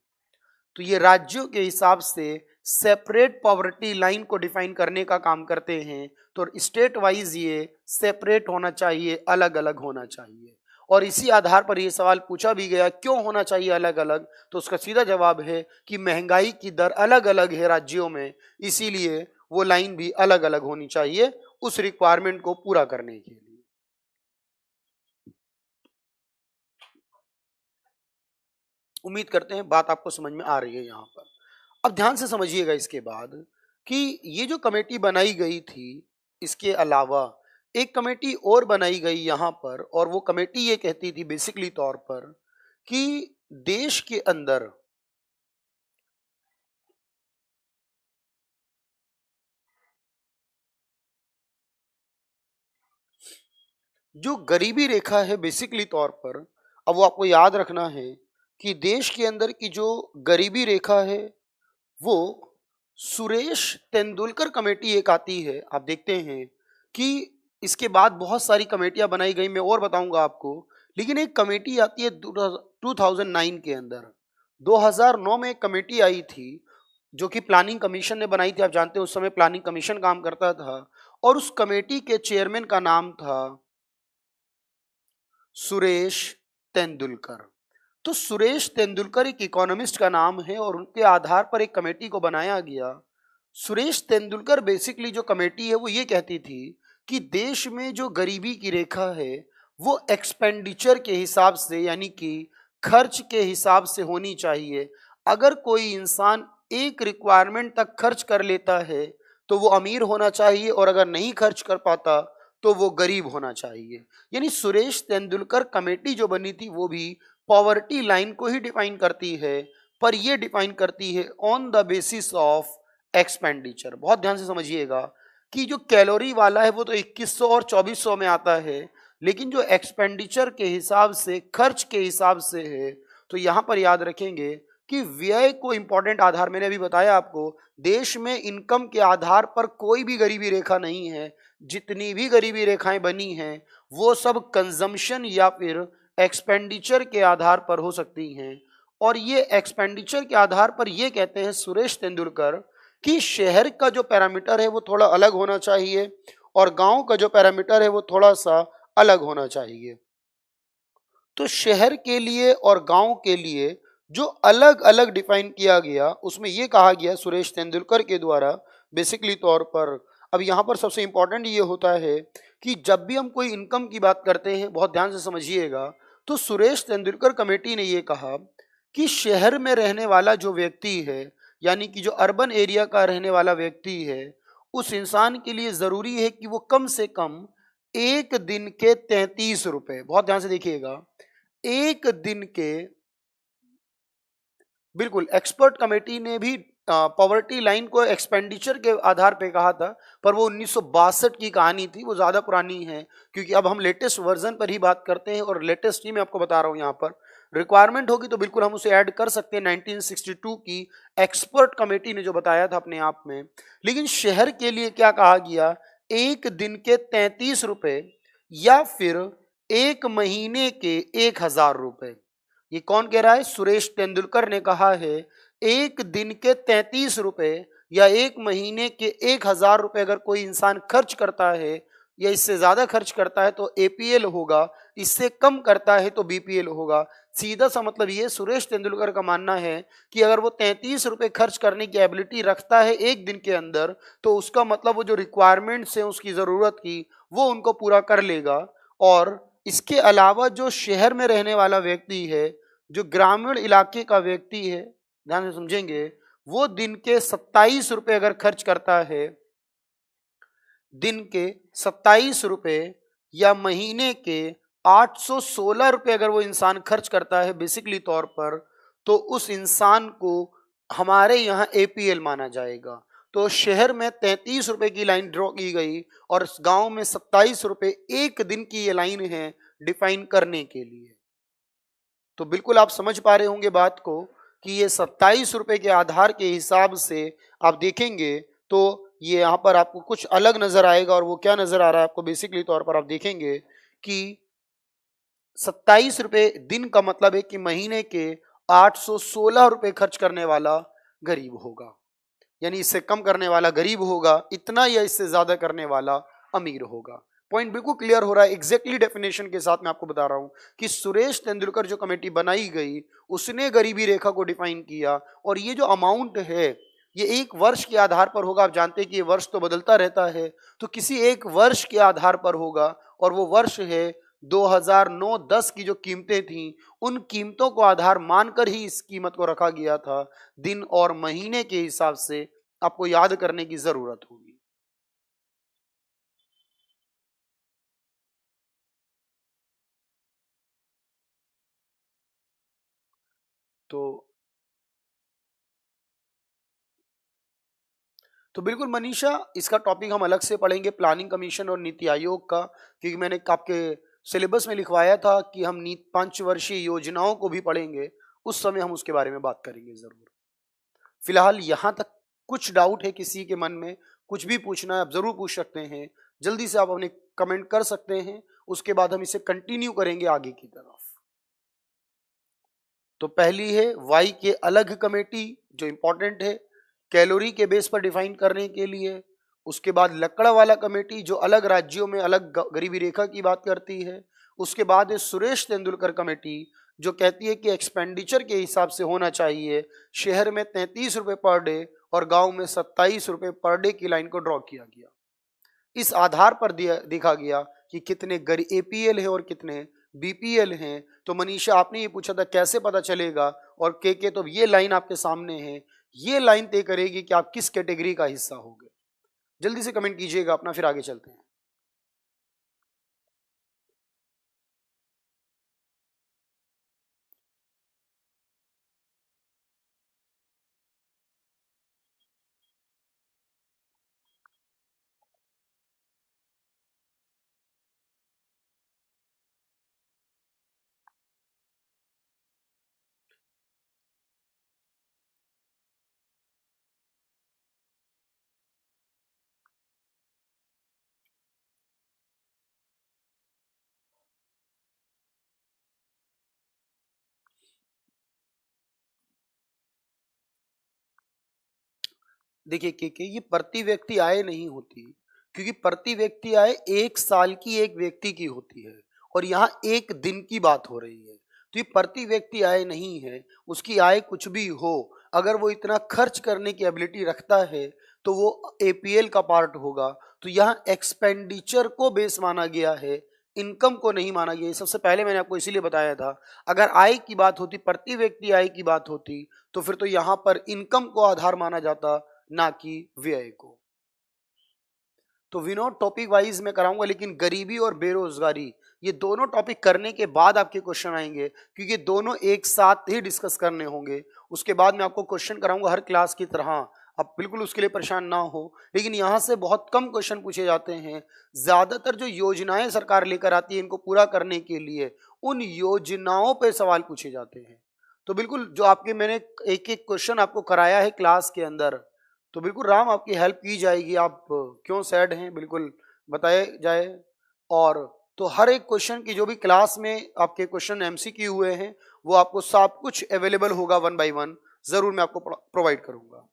तो ये राज्यों के हिसाब से सेपरेट पॉवर्टी लाइन को डिफाइन करने का काम करते हैं। तो स्टेट वाइज ये सेपरेट होना चाहिए, अलग अलग होना चाहिए। और इसी आधार पर ये सवाल पूछा भी गया क्यों होना चाहिए अलग अलग, तो उसका सीधा जवाब है कि महंगाई की दर अलग अलग है राज्यों में, इसीलिए वो लाइन भी अलग अलग होनी चाहिए उस रिक्वायरमेंट को पूरा करने के लिए। उम्मीद करते हैं बात आपको समझ में आ रही है यहाँ पर। अब ध्यान से समझिएगा इसके बाद कि ये जो कमेटी बनाई गई थी, इसके अलावा एक कमेटी और बनाई गई यहाँ पर, और वो कमेटी ये कहती थी बेसिकली तौर पर कि देश के अंदर जो गरीबी रेखा है बेसिकली तौर पर, अब वो आपको याद रखना है कि देश के अंदर की जो गरीबी रेखा है वो सुरेश तेंदुलकर कमेटी एक आती है। आप देखते हैं कि इसके बाद बहुत सारी कमेटियां बनाई गई, मैं और बताऊंगा आपको। लेकिन एक कमेटी आती है 2009 के अंदर। 2009 में एक कमेटी आई थी जो कि प्लानिंग कमीशन ने बनाई थी। आप जानते हैं उस समय प्लानिंग कमीशन काम करता था, और उस कमेटी के चेयरमैन का नाम था सुरेश तेंदुलकर। तो सुरेश तेंदुलकर एक इकोनॉमिस्ट का नाम है और उनके आधार पर एक कमेटी को बनाया गया। सुरेश तेंदुलकर बेसिकली जो कमेटी है वो ये कहती थी कि देश में जो गरीबी की रेखा है वो एक्सपेंडिचर के हिसाब से, यानी कि खर्च के हिसाब से होनी चाहिए। अगर कोई इंसान एक रिक्वायरमेंट तक खर्च कर लेता है तो वो अमीर होना चाहिए, और अगर नहीं खर्च कर पाता तो वो गरीब होना चाहिए। यानी सुरेश तेंदुलकर कमेटी जो बनी थी वो भी पॉवर्टी लाइन को ही डिफाइन करती है, पर ये डिफाइन करती है on the basis of expenditure. बहुत ध्यान से समझिएगा कि जो कैलोरी वाला है वो तो 2100 और 2400 में आता है, लेकिन जो एक्सपेंडिचर के हिसाब से, खर्च के हिसाब से है, तो यहां पर याद रखेंगे कि व्यय को इंपॉर्टेंट आधार, मैंने अभी बताया आपको, देश में इनकम के आधार पर कोई भी गरीबी रेखा नहीं है। जितनी भी गरीबी रेखाएं बनी हैं वो सब कंजम्पशन या फिर एक्सपेंडिचर के आधार पर हो सकती हैं। और ये एक्सपेंडिचर के आधार पर ये कहते हैं सुरेश तेंदुलकर कि शहर का जो पैरामीटर है वो थोड़ा अलग होना चाहिए और गांव का जो पैरामीटर है वो थोड़ा सा अलग होना चाहिए। तो शहर के लिए और गांव के लिए जो अलग अलग डिफाइन किया गया उसमें ये कहा गया सुरेश तेंदुलकर के द्वारा बेसिकली तौर पर। अब यहाँ पर सबसे इंपॉर्टेंट ये होता है कि जब भी हम कोई इनकम की बात करते हैं, बहुत ध्यान से समझिएगा, तो सुरेश तेंदुलकर कमेटी ने ये कहा कि शहर में रहने वाला जो व्यक्ति है, यानी कि जो अर्बन एरिया का रहने वाला व्यक्ति है, उस इंसान के लिए जरूरी है कि वो कम से कम एक दिन के 33 रुपए, बहुत ध्यान से देखिएगा, एक दिन के, बिल्कुल एक्सपर्ट कमेटी ने भी पॉवर्टी लाइन को एक्सपेंडिचर के आधार पे कहा था, पर वो 1962 की कहानी थी, वो ज्यादा पुरानी है, क्योंकि अब हम लेटेस्ट वर्जन पर ही बात करते हैं और लेटेस्ट ही मैं आपको बता रहा हूं। यहाँ पर रिक्वायरमेंट होगी तो बिल्कुल हम उसे ऐड कर सकते हैं 1962 की एक्सपर्ट कमेटी ने जो बताया था अपने आप में। लेकिन शहर के लिए क्या कहा गया, एक दिन के 33 रुपए या फिर एक महीने के 1000 रुपए। ये कौन कह रहा है, सुरेश तेंदुलकर ने कहा है एक दिन के 33 रुपए या एक महीने के 1000 रुपए अगर कोई इंसान खर्च करता है या इससे ज्यादा खर्च करता है तो एपीएल होगा, इससे कम करता है तो बीपीएल होगा। सीधा सा मतलब ये सुरेश तेंदुलकर का मानना है कि अगर वो 33 रुपए खर्च करने की एबिलिटी रखता है एक दिन के अंदर, तो उसका मतलब वो जो रिक्वायरमेंट्स है उसकी जरूरत की वो उनको पूरा कर लेगा। और इसके अलावा जो शहर में रहने वाला व्यक्ति है, जो ग्रामीण इलाके का व्यक्ति है, ध्यान से समझेंगे, वो दिन के 27 रुपए अगर खर्च करता है, दिन के 27 रुपए या महीने के 816 रुपए अगर वो इंसान खर्च करता है बेसिकली तौर पर, तो उस इंसान को हमारे यहाँ एपीएल माना जाएगा। तो शहर में 33 रुपए की लाइन ड्रॉ की गई और गांव में 27 रुपए एक दिन की ये लाइन है डिफाइन करने के लिए। तो बिल्कुल आप समझ पा रहे होंगे बात को कि ये 27 रुपए के आधार के हिसाब से आप देखेंगे तो ये यहाँ पर आपको कुछ अलग नजर आएगा। और वो क्या नजर आ रहा है आपको, बेसिकली तौर पर आप देखेंगे कि 27 रुपए दिन का मतलब है कि महीने के 816 रुपए खर्च करने वाला गरीब होगा, यानी इससे कम करने वाला गरीब होगा इतना, या इससे ज्यादा करने वाला अमीर होगा। पॉइंट बिल्कुल क्लियर हो रहा है। एग्जैक्टली डेफिनेशन के साथ मैं आपको बता रहा हूं कि सुरेश तेंदुलकर जो कमेटी बनाई गई उसने गरीबी रेखा को डिफाइन किया, और ये जो अमाउंट है ये एक वर्ष के आधार पर होगा। आप जानते हैं कि ये वर्ष तो बदलता रहता है, तो किसी एक वर्ष के आधार पर होगा, और वो वर्ष है 2009-10 की जो कीमतें थी उन कीमतों को आधार मानकर ही इस कीमत को रखा गया था। दिन और महीने के हिसाब से आपको याद करने की जरूरत होगी। तो बिल्कुल मनीषा, इसका टॉपिक हम अलग से पढ़ेंगे, प्लानिंग कमीशन और नीति आयोग का, क्योंकि मैंने आपके सिलेबस में लिखवाया था कि हम 5 वर्षीय योजनाओं को भी पढ़ेंगे, उस समय हम उसके बारे में बात करेंगे जरूर। फिलहाल यहाँ तक कुछ डाउट है किसी के मन में, कुछ भी पूछना है आप जरूर पूछ सकते हैं। जल्दी से आप अपने कमेंट कर सकते हैं, उसके बाद हम इसे कंटिन्यू करेंगे आगे की तरफ। तो पहली है वाई के अलग कमेटी जो इंपॉर्टेंट है कैलोरी के बेस पर डिफाइन करने के लिए। उसके बाद लकड़ा वाला कमेटी जो अलग राज्यों में अलग गरीबी रेखा की बात करती है। उसके बाद है सुरेश तेंदुलकर कमेटी जो कहती है कि एक्सपेंडिचर के हिसाब से होना चाहिए, शहर में 33 रुपए पर डे और गांव में 27 रुपए पर डे की लाइन को ड्रॉ किया गया। इस आधार पर देखा गया कि कितने एपीएल है और कितने बीपीएल हैं। तो मनीषा आपने ये पूछा था कैसे पता चलेगा, और के तो ये लाइन आपके सामने है, ये लाइन तय करेगी कि आप किस कैटेगरी का हिस्सा होगे। जल्दी से कमेंट कीजिएगा अपना, फिर आगे चलते हैं। देखिए के ये प्रति व्यक्ति आय नहीं होती, क्योंकि प्रति व्यक्ति आय 1 साल की एक व्यक्ति की होती है और यहाँ 1 दिन की बात हो रही है। तो ये प्रति व्यक्ति आय नहीं है, उसकी आय कुछ भी हो, अगर वो इतना खर्च करने की एबिलिटी रखता है तो वो एपीएल का पार्ट होगा। तो यहाँ एक्सपेंडिचर को बेस माना गया है, इनकम को नहीं माना गया। सबसे पहले मैंने आपको इसीलिए बताया था, अगर आय की बात होती, प्रति व्यक्ति आय की बात होती, तो फिर तो यहाँ पर इनकम को आधार माना जाता, ना कि व्यय को। तो विनोद टॉपिक वाइज मैं कराऊंगा, लेकिन गरीबी और बेरोजगारी ये दोनों टॉपिक करने के बाद आपके क्वेश्चन आएंगे, क्योंकि दोनों एक साथ ही डिस्कस करने होंगे। उसके बाद मैं आपको क्वेश्चन कराऊंगा हर क्लास की तरह, आप बिल्कुल उसके लिए परेशान ना हो। लेकिन यहाँ से बहुत कम क्वेश्चन पूछे जाते हैं, ज्यादातर जो योजनाएं सरकार लेकर आती है इनको पूरा करने के लिए, उन योजनाओं पर सवाल पूछे जाते हैं। तो बिल्कुल जो आपके मैंने एक एक क्वेश्चन आपको कराया है क्लास के अंदर, तो बिल्कुल राम आपकी हेल्प की जाएगी। आप क्यों सैड हैं बिल्कुल बताए जाए। और तो हर एक क्वेश्चन की जो भी क्लास में आपके क्वेश्चन एमसीक्यू हुए हैं वो आपको सब कुछ अवेलेबल होगा 1 बाय 1, जरूर मैं आपको प्रोवाइड करूंगा।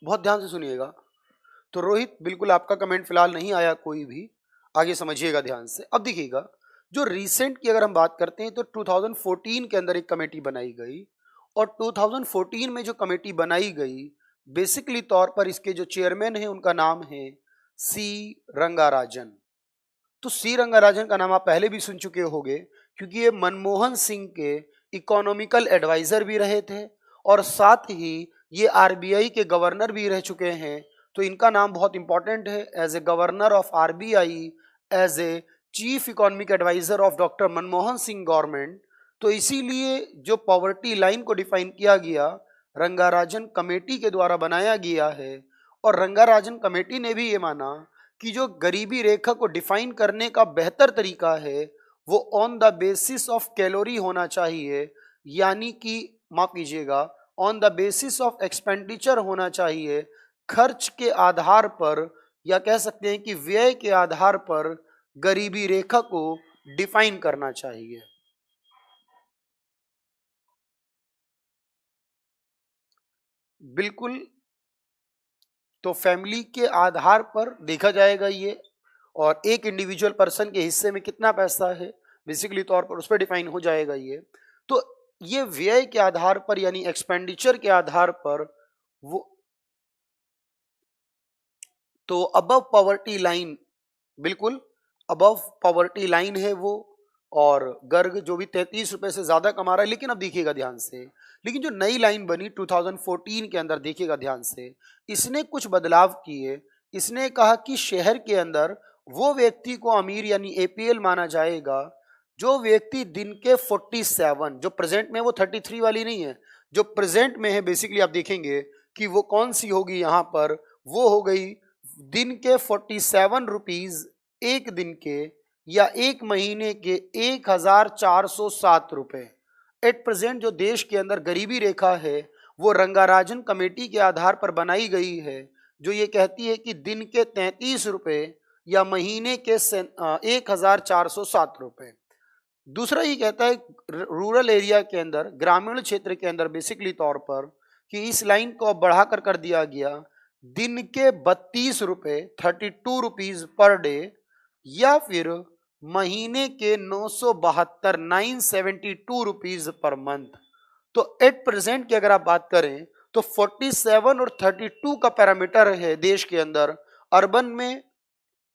बहुत ध्यान से सुनिएगा। तो रोहित बिल्कुल आपका कमेंट फिलहाल नहीं आया कोई भी, आगे समझिएगा ध्यान से। अब देखिएगा, जो रिसेंट की अगर हम बात करते हैं तो 2014 के अंदर एक कमेटी बनाई गई, और 2014 में जो कमेटी बनाई गई बेसिकली तौर पर इसके जो चेयरमैन हैं उनका नाम है सी रंगाराजन। तो सी रंगाराजन का नाम आप पहले भी सुन चुके होंगे, क्योंकि ये मनमोहन सिंह के इकोनॉमिकल एडवाइजर भी रहे थे और साथ ही ये आरबीआई के गवर्नर भी रह चुके हैं। तो इनका नाम बहुत इंपॉर्टेंट है, as a governor of RBI, as a chief economic adviser of doctor Manmohan Singh government. तो इसीलिए जो पॉवर्टी लाइन को डिफाइन किया गया रंगाराजन कमेटी के द्वारा बनाया गया है, और रंगाराजन कमेटी ने भी ये माना कि जो गरीबी रेखा को डिफाइन करने का बेहतर तरीका है वो on the basis of calorie होना चाहिए, यानी कि माफ कीजिएगा on the basis of expenditure होना चाहिए, खर्च के आधार पर, या कह सकते हैं कि व्यय के आधार पर गरीबी रेखा को डिफाइन करना चाहिए। बिल्कुल, तो फैमिली के आधार पर देखा जाएगा ये, और एक इंडिविजुअल पर्सन के हिस्से में कितना पैसा है बेसिकली तौर पर उस पर डिफाइन हो जाएगा ये। तो ये व्यय के आधार पर यानी एक्सपेंडिचर के आधार पर वो, तो अबव पॉवर्टी लाइन, बिल्कुल अबव पॉवर्टी लाइन है वो, और गर्ग जो भी 33 रुपए से ज्यादा कमा रहा है। लेकिन अब देखिएगा ध्यान से, लेकिन जो नई लाइन बनी 2014 के अंदर देखिएगा ध्यान से, इसने कुछ बदलाव किए। इसने कहा कि शहर के अंदर वो व्यक्ति को अमीर यानी एपीएल माना जाएगा जो व्यक्ति दिन के 47, जो प्रेजेंट में वो 33 वाली नहीं है, जो प्रेजेंट में है बेसिकली आप देखेंगे कि वो कौन सी होगी यहाँ पर, वो हो गई दिन के 47 रुपीज एक दिन के या एक महीने के 1407 रुपए। एट प्रेजेंट जो देश के अंदर गरीबी रेखा है वो रंगाराजन कमेटी के आधार पर बनाई गई है, जो ये कहती है कि दिन के 33 रुपए या महीने के 1407 रुपए। दूसरा ये कहता है रूरल एरिया के अंदर, ग्रामीण क्षेत्र के अंदर बेसिकली तौर पर कि इस लाइन को बढ़ाकर कर दिया गया दिन के 32 रुपए 32 रुपीज पर डे या फिर महीने के 972 972 रुपीज पर मंथ। तो एट प्रेजेंट की अगर आप बात करें तो 47 और 32 का पैरामीटर है देश के अंदर, अर्बन में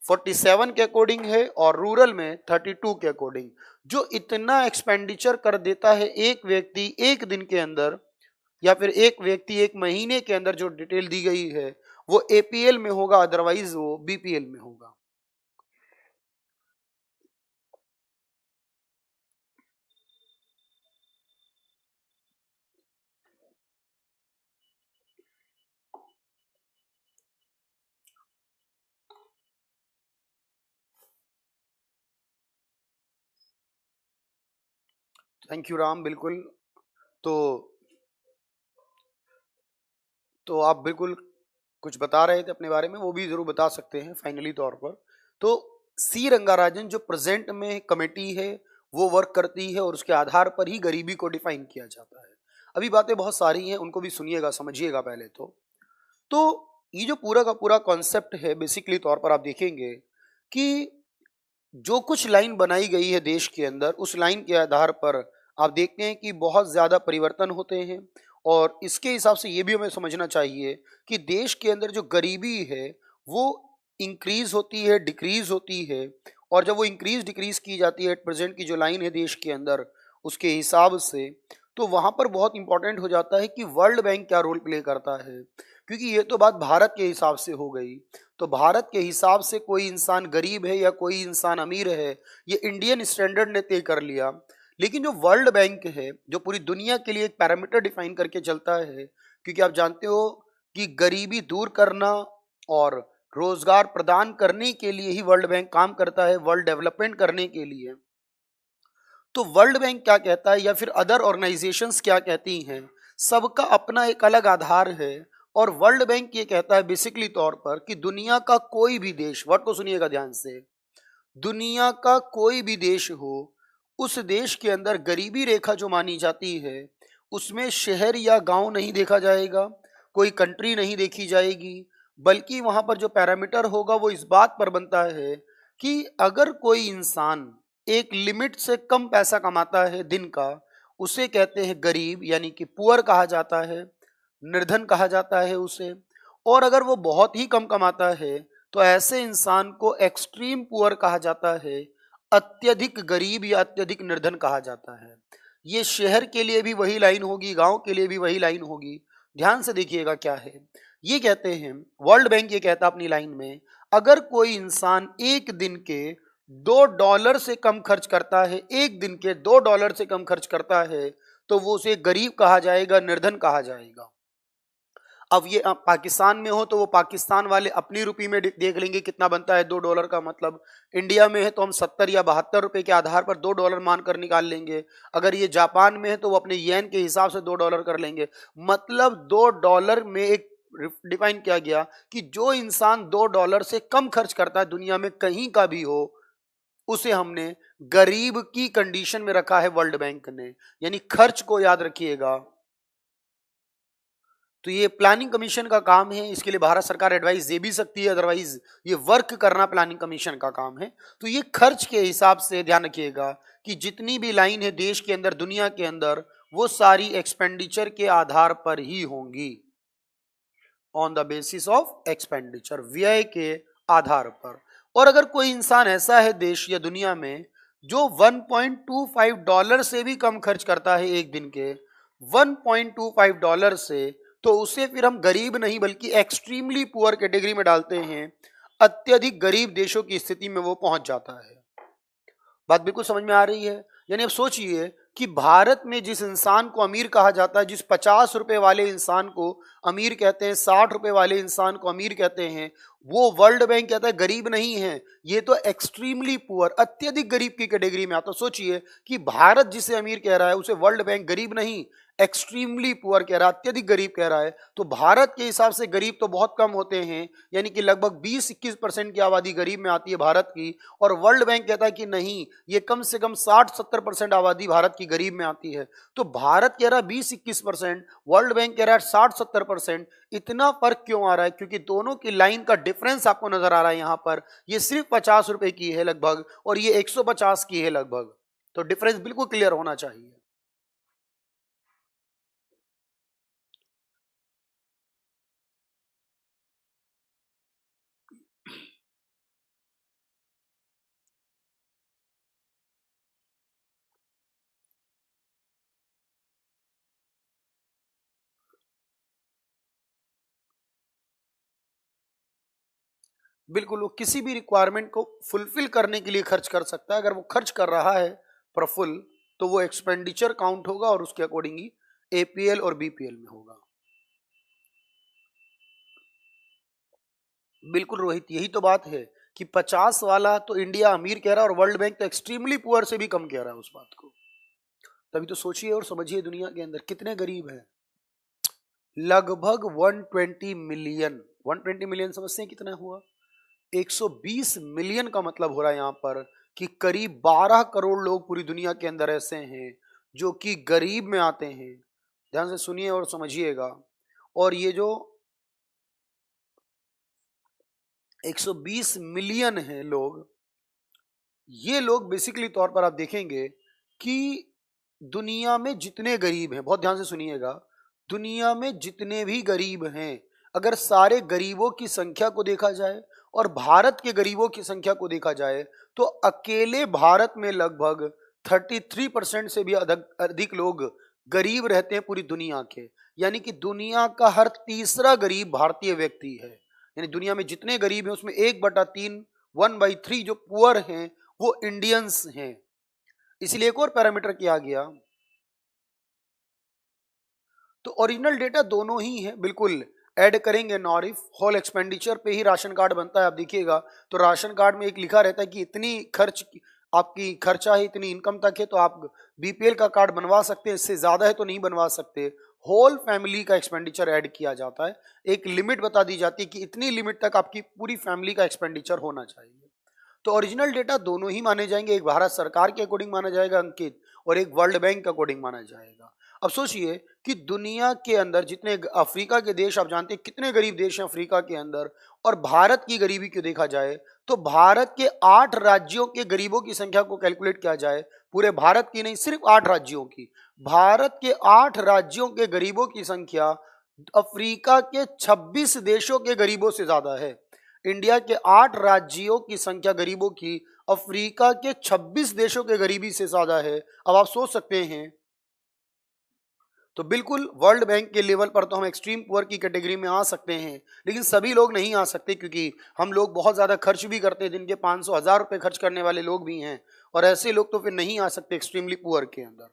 47 के अकॉर्डिंग है और रूरल में 32 के अकॉर्डिंग। जो इतना एक्सपेंडिचर कर देता है एक व्यक्ति एक दिन के अंदर या फिर एक व्यक्ति एक महीने के अंदर, जो डिटेल दी गई है वो एपीएल में होगा, अदरवाइज वो बीपीएल में होगा। Thank you Ram. बिल्कुल, तो आप बिल्कुल कुछ बता रहे थे अपने बारे में, वो भी जरूर बता सकते हैं फाइनली तौर पर। तो सी रंगाराजन जो प्रेजेंट में कमेटी है वो वर्क करती है और उसके आधार पर ही गरीबी को डिफाइन किया जाता है। अभी बातें बहुत सारी हैं, उनको भी सुनिएगा, समझिएगा पहले तो ये जो पूरा का पूरा कॉन्सेप्ट है बेसिकली तौर पर आप देखेंगे कि जो कुछ लाइन बनाई गई है देश के अंदर, उस लाइन के आधार पर आप देखते हैं कि बहुत ज़्यादा परिवर्तन होते हैं। और इसके हिसाब से ये भी हमें समझना चाहिए कि देश के अंदर जो गरीबी है वो इंक्रीज होती है, डिक्रीज होती है। और जब वो इंक्रीज डिक्रीज की जाती है एट प्रेजेंट की जो लाइन है देश के अंदर उसके हिसाब से, तो वहाँ पर बहुत इंपॉर्टेंट हो जाता है कि वर्ल्ड बैंक क्या रोल प्ले करता है। क्योंकि ये तो बात भारत के हिसाब से हो गई, तो भारत के हिसाब से कोई इंसान गरीब है या कोई इंसान अमीर है ये इंडियन स्टैंडर्ड ने तय कर लिया। लेकिन जो वर्ल्ड बैंक है जो पूरी दुनिया के लिए एक पैरामीटर डिफाइन करके चलता है, क्योंकि आप जानते हो कि गरीबी दूर करना और रोजगार प्रदान करने के लिए ही वर्ल्ड बैंक काम करता है, वर्ल्ड डेवलपमेंट करने के लिए। तो वर्ल्ड बैंक क्या कहता है या फिर अदर ऑर्गेनाइजेशंस क्या कहती हैं, सबका अपना एक अलग आधार है। और वर्ल्ड बैंक ये कहता है बेसिकली तौर पर कि दुनिया का कोई भी देश, वर्ड को सुनिएगा ध्यान से, दुनिया का कोई भी देश हो, उस देश के अंदर गरीबी रेखा जो मानी जाती है उसमें शहर या गांव नहीं देखा जाएगा, कोई कंट्री नहीं देखी जाएगी, बल्कि वहां पर जो पैरामीटर होगा वो इस बात पर बनता है कि अगर कोई इंसान एक लिमिट से कम पैसा कमाता है दिन का, उसे कहते हैं गरीब यानी कि पुअर कहा जाता है, निर्धन कहा जाता है उसे। और अगर वो बहुत ही कम कमाता है तो ऐसे इंसान को एक्सट्रीम पुअर कहा जाता है, अत्यधिक गरीब या अत्यधिक निर्धन कहा जाता है। ये शहर के लिए भी वही लाइन होगी, गांव के लिए भी वही लाइन होगी। ध्यान से देखिएगा क्या है ये कहते हैं, वर्ल्ड बैंक ये कहता है अपनी लाइन में, अगर कोई इंसान एक दिन के $2 से कम खर्च करता है, एक दिन के $2 से कम खर्च करता है, तो वो उसे गरीब कहा जाएगा, निर्धन कहा जाएगा। अब ये पाकिस्तान में हो तो वो पाकिस्तान वाले अपनी रुपये में देख लेंगे कितना बनता है $2 का, मतलब इंडिया में है तो हम 70 या 72 रुपए के आधार पर $2 मानकर निकाल लेंगे। अगर ये जापान में है तो वो अपने येन के हिसाब से $2 कर लेंगे। मतलब $2 में एक डिफाइन किया गया कि जो इंसान $2 से कम खर्च करता है दुनिया में कहीं का भी हो, उसे हमने गरीब की कंडीशन में रखा है वर्ल्ड बैंक ने। यानी खर्च को याद रखिएगा। तो ये प्लानिंग कमीशन का काम है, इसके लिए भारत सरकार एडवाइस दे भी सकती है, अदरवाइज ये वर्क करना प्लानिंग कमीशन का काम है। तो ये खर्च के हिसाब से ध्यान रखिएगा कि जितनी भी लाइन है देश के अंदर, दुनिया के अंदर, वो सारी एक्सपेंडिचर के आधार पर ही होंगी, on the basis of expenditure, व्यय के आधार पर। और अगर कोई इंसान ऐसा है देश या दुनिया में जो $1.25 से भी कम खर्च करता है एक दिन के, $1.25 से, तो उसे फिर हम गरीब नहीं बल्कि एक्सट्रीमली पुअर कैटेगरी में डालते हैं। अत्यधिक गरीब देशों की स्थिति में वो पहुंच जाता है। बात बिल्कुल समझ में आ रही है? यानी अब सोचिए कि भारत में जिस इंसान को अमीर कहा जाता है, जिस 50 रुपए वाले इंसान को अमीर कहते हैं, 60 रुपए वाले इंसान को अमीर कहते हैं, वो वर्ल्ड बैंक कहता है गरीब नहीं है, ये तो एक्सट्रीमली पुअर, अत्यधिक गरीब की कैटेगरी में आता। सोचिए कि भारत जिसे अमीर कह रहा है उसे वर्ल्ड बैंक गरीब नहीं, एक्सट्रीमली पुअर कह रहा है, अत्यधिक गरीब कह रहा है। तो भारत के हिसाब से गरीब तो बहुत कम होते हैं, यानी कि लगभग 20-21% की आबादी गरीब में आती है भारत की, और वर्ल्ड बैंक कहता है कि नहीं, ये कम से कम 60-70% आबादी भारत की गरीब में आती है। तो भारत कह रहा है 20-21%, वर्ल्ड बैंक कह रहा है 60-70%। इतना फर्क क्यों आ रहा है? क्योंकि दोनों की लाइन का डिफरेंस आपको नजर आ रहा है। यहां पर ये सिर्फ 50 रुपए की है लगभग, और ये 150 की है लगभग। तो डिफरेंस बिल्कुल क्लियर होना चाहिए। बिल्कुल, वो किसी भी रिक्वायरमेंट को फुलफिल करने के लिए खर्च कर सकता है। अगर वो खर्च कर रहा है प्रफुल्ल, तो वो एक्सपेंडिचर काउंट होगा और उसके अकॉर्डिंग ही एपीएल और बीपीएल में होगा। बिल्कुल रोहित, यही तो बात है कि 50 वाला तो इंडिया अमीर कह रहा है और वर्ल्ड बैंक तो एक्सट्रीमली पुअर से भी कम कह रहा है उस बात को। तभी तो सोचिए और समझिए दुनिया के अंदर कितने गरीब हैं। लगभग 120 मिलियन। 120 मिलियन समझते हैं कितना हुआ? 120 मिलियन का मतलब हो रहा है यहां पर कि करीब 12 करोड़ लोग पूरी दुनिया के अंदर ऐसे हैं जो कि गरीब में आते हैं। ध्यान से सुनिए और समझिएगा। और ये जो 120 मिलियन है लोग, ये लोग बेसिकली तौर पर आप देखेंगे कि दुनिया में जितने गरीब हैं, बहुत ध्यान से सुनिएगा, दुनिया में जितने भी गरीब हैं, अगर सारे गरीबों की संख्या को देखा जाए और भारत के गरीबों की संख्या को देखा जाए, तो अकेले भारत में लगभग 33% से भी अधिक अधिक लोग गरीब रहते हैं पूरी दुनिया के। यानी कि दुनिया का हर तीसरा गरीब भारतीय व्यक्ति है। यानी दुनिया में जितने गरीब हैं उसमें 1/3, 1/3 जो पुअर हैं वो इंडियंस हैं। इसलिए एक और पैरामीटर किया गया। तो ओरिजिनल डेटा दोनों ही है, बिल्कुल ऐड करेंगे नॉरिफ, होल एक्सपेंडिचर पे ही राशन कार्ड बनता है। आप देखिएगा तो राशन कार्ड में एक लिखा रहता है कि इतनी आपकी खर्चा है, इतनी इनकम तक है तो आप बीपीएल का कार्ड बनवा सकते हैं, इससे ज्यादा है तो नहीं बनवा सकते। होल फैमिली का एक्सपेंडिचर ऐड किया जाता है, एक लिमिट बता दी जाती है कि इतनी लिमिट तक आपकी पूरी फैमिली का एक्सपेंडिचर होना चाहिए। तो ओरिजिनल डेटा दोनों ही माने जाएंगे, एक भारत सरकार के अकॉर्डिंग माना जाएगा अंकित, और एक वर्ल्ड बैंक के अकॉर्डिंग माना जाएगा। अब सोचिए कि दुनिया के अंदर जितने अफ्रीका के देश, आप जानते हैं कितने गरीब देश हैं अफ्रीका के अंदर, और भारत की गरीबी को देखा जाए तो भारत के 8 राज्यों के गरीबों की संख्या को कैलकुलेट किया जाए, पूरे भारत की नहीं, सिर्फ 8 राज्यों की, भारत के 8 राज्यों के गरीबों की संख्या अफ्रीका के 26 देशों के गरीबों से ज्यादा है। इंडिया के 8 राज्यों की संख्या गरीबों की अफ्रीका के 26 देशों के गरीबी से ज्यादा है। अब आप सोच सकते हैं, तो बिल्कुल वर्ल्ड बैंक के लेवल पर तो हम एक्सट्रीम पुअर की कैटेगरी में आ सकते हैं, लेकिन सभी लोग नहीं आ सकते, क्योंकि हम लोग बहुत ज्यादा खर्च भी करते हैं, जिनके 500-1000 रुपए खर्च करने वाले लोग भी हैं, और ऐसे लोग तो फिर नहीं आ सकते एक्सट्रीमली पुअर के अंदर।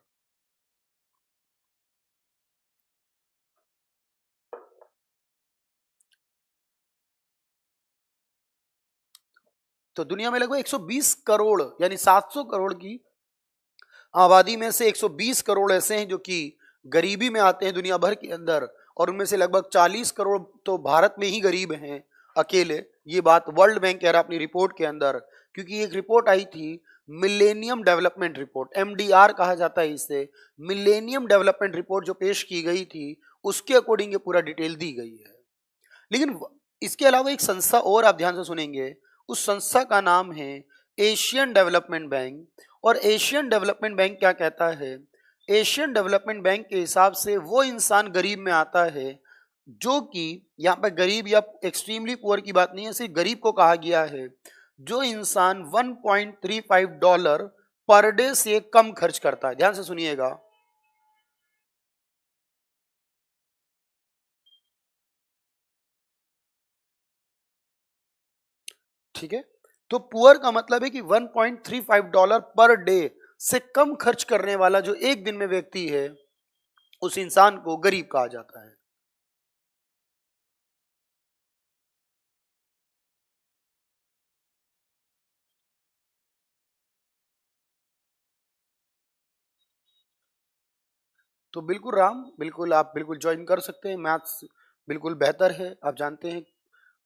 तो दुनिया में लगभग 120 करोड़ यानी 700 करोड़ की आबादी में से 120 करोड़ ऐसे हैं जो कि गरीबी में आते हैं दुनिया भर के अंदर, और उनमें से लगभग 40 करोड़ तो भारत में ही गरीब हैं अकेले। ये बात वर्ल्ड बैंक कह रहा है अपनी रिपोर्ट के अंदर, क्योंकि एक रिपोर्ट आई थी, मिलेनियम डेवलपमेंट रिपोर्ट, एमडीआर कहा जाता है इसे, मिलेनियम डेवलपमेंट रिपोर्ट जो पेश की गई थी, उसके अकॉर्डिंग ये पूरा डिटेल दी गई है। लेकिन इसके अलावा एक संस्था और आप ध्यान से सुनेंगे, उस संस्था का नाम है एशियन डेवलपमेंट बैंक। और एशियन डेवलपमेंट बैंक क्या कहता है? एशियन डेवलपमेंट बैंक के हिसाब से वो इंसान गरीब में आता है जो कि, यहाँ पर गरीब या एक्सट्रीमली पुअर की बात नहीं है, सिर्फ गरीब को कहा गया है, जो इंसान $1.35 पर डे से कम खर्च करता है। ध्यान से सुनिएगा, ठीक है। तो पुअर का मतलब है कि $1.35 पर डे से कम खर्च करने वाला जो एक दिन में व्यक्ति है, उस इंसान को गरीब कहा जाता है। तो बिल्कुल राम, बिल्कुल आप बिल्कुल ज्वाइन कर सकते हैं, मैथ्स बिल्कुल बेहतर है। आप जानते हैं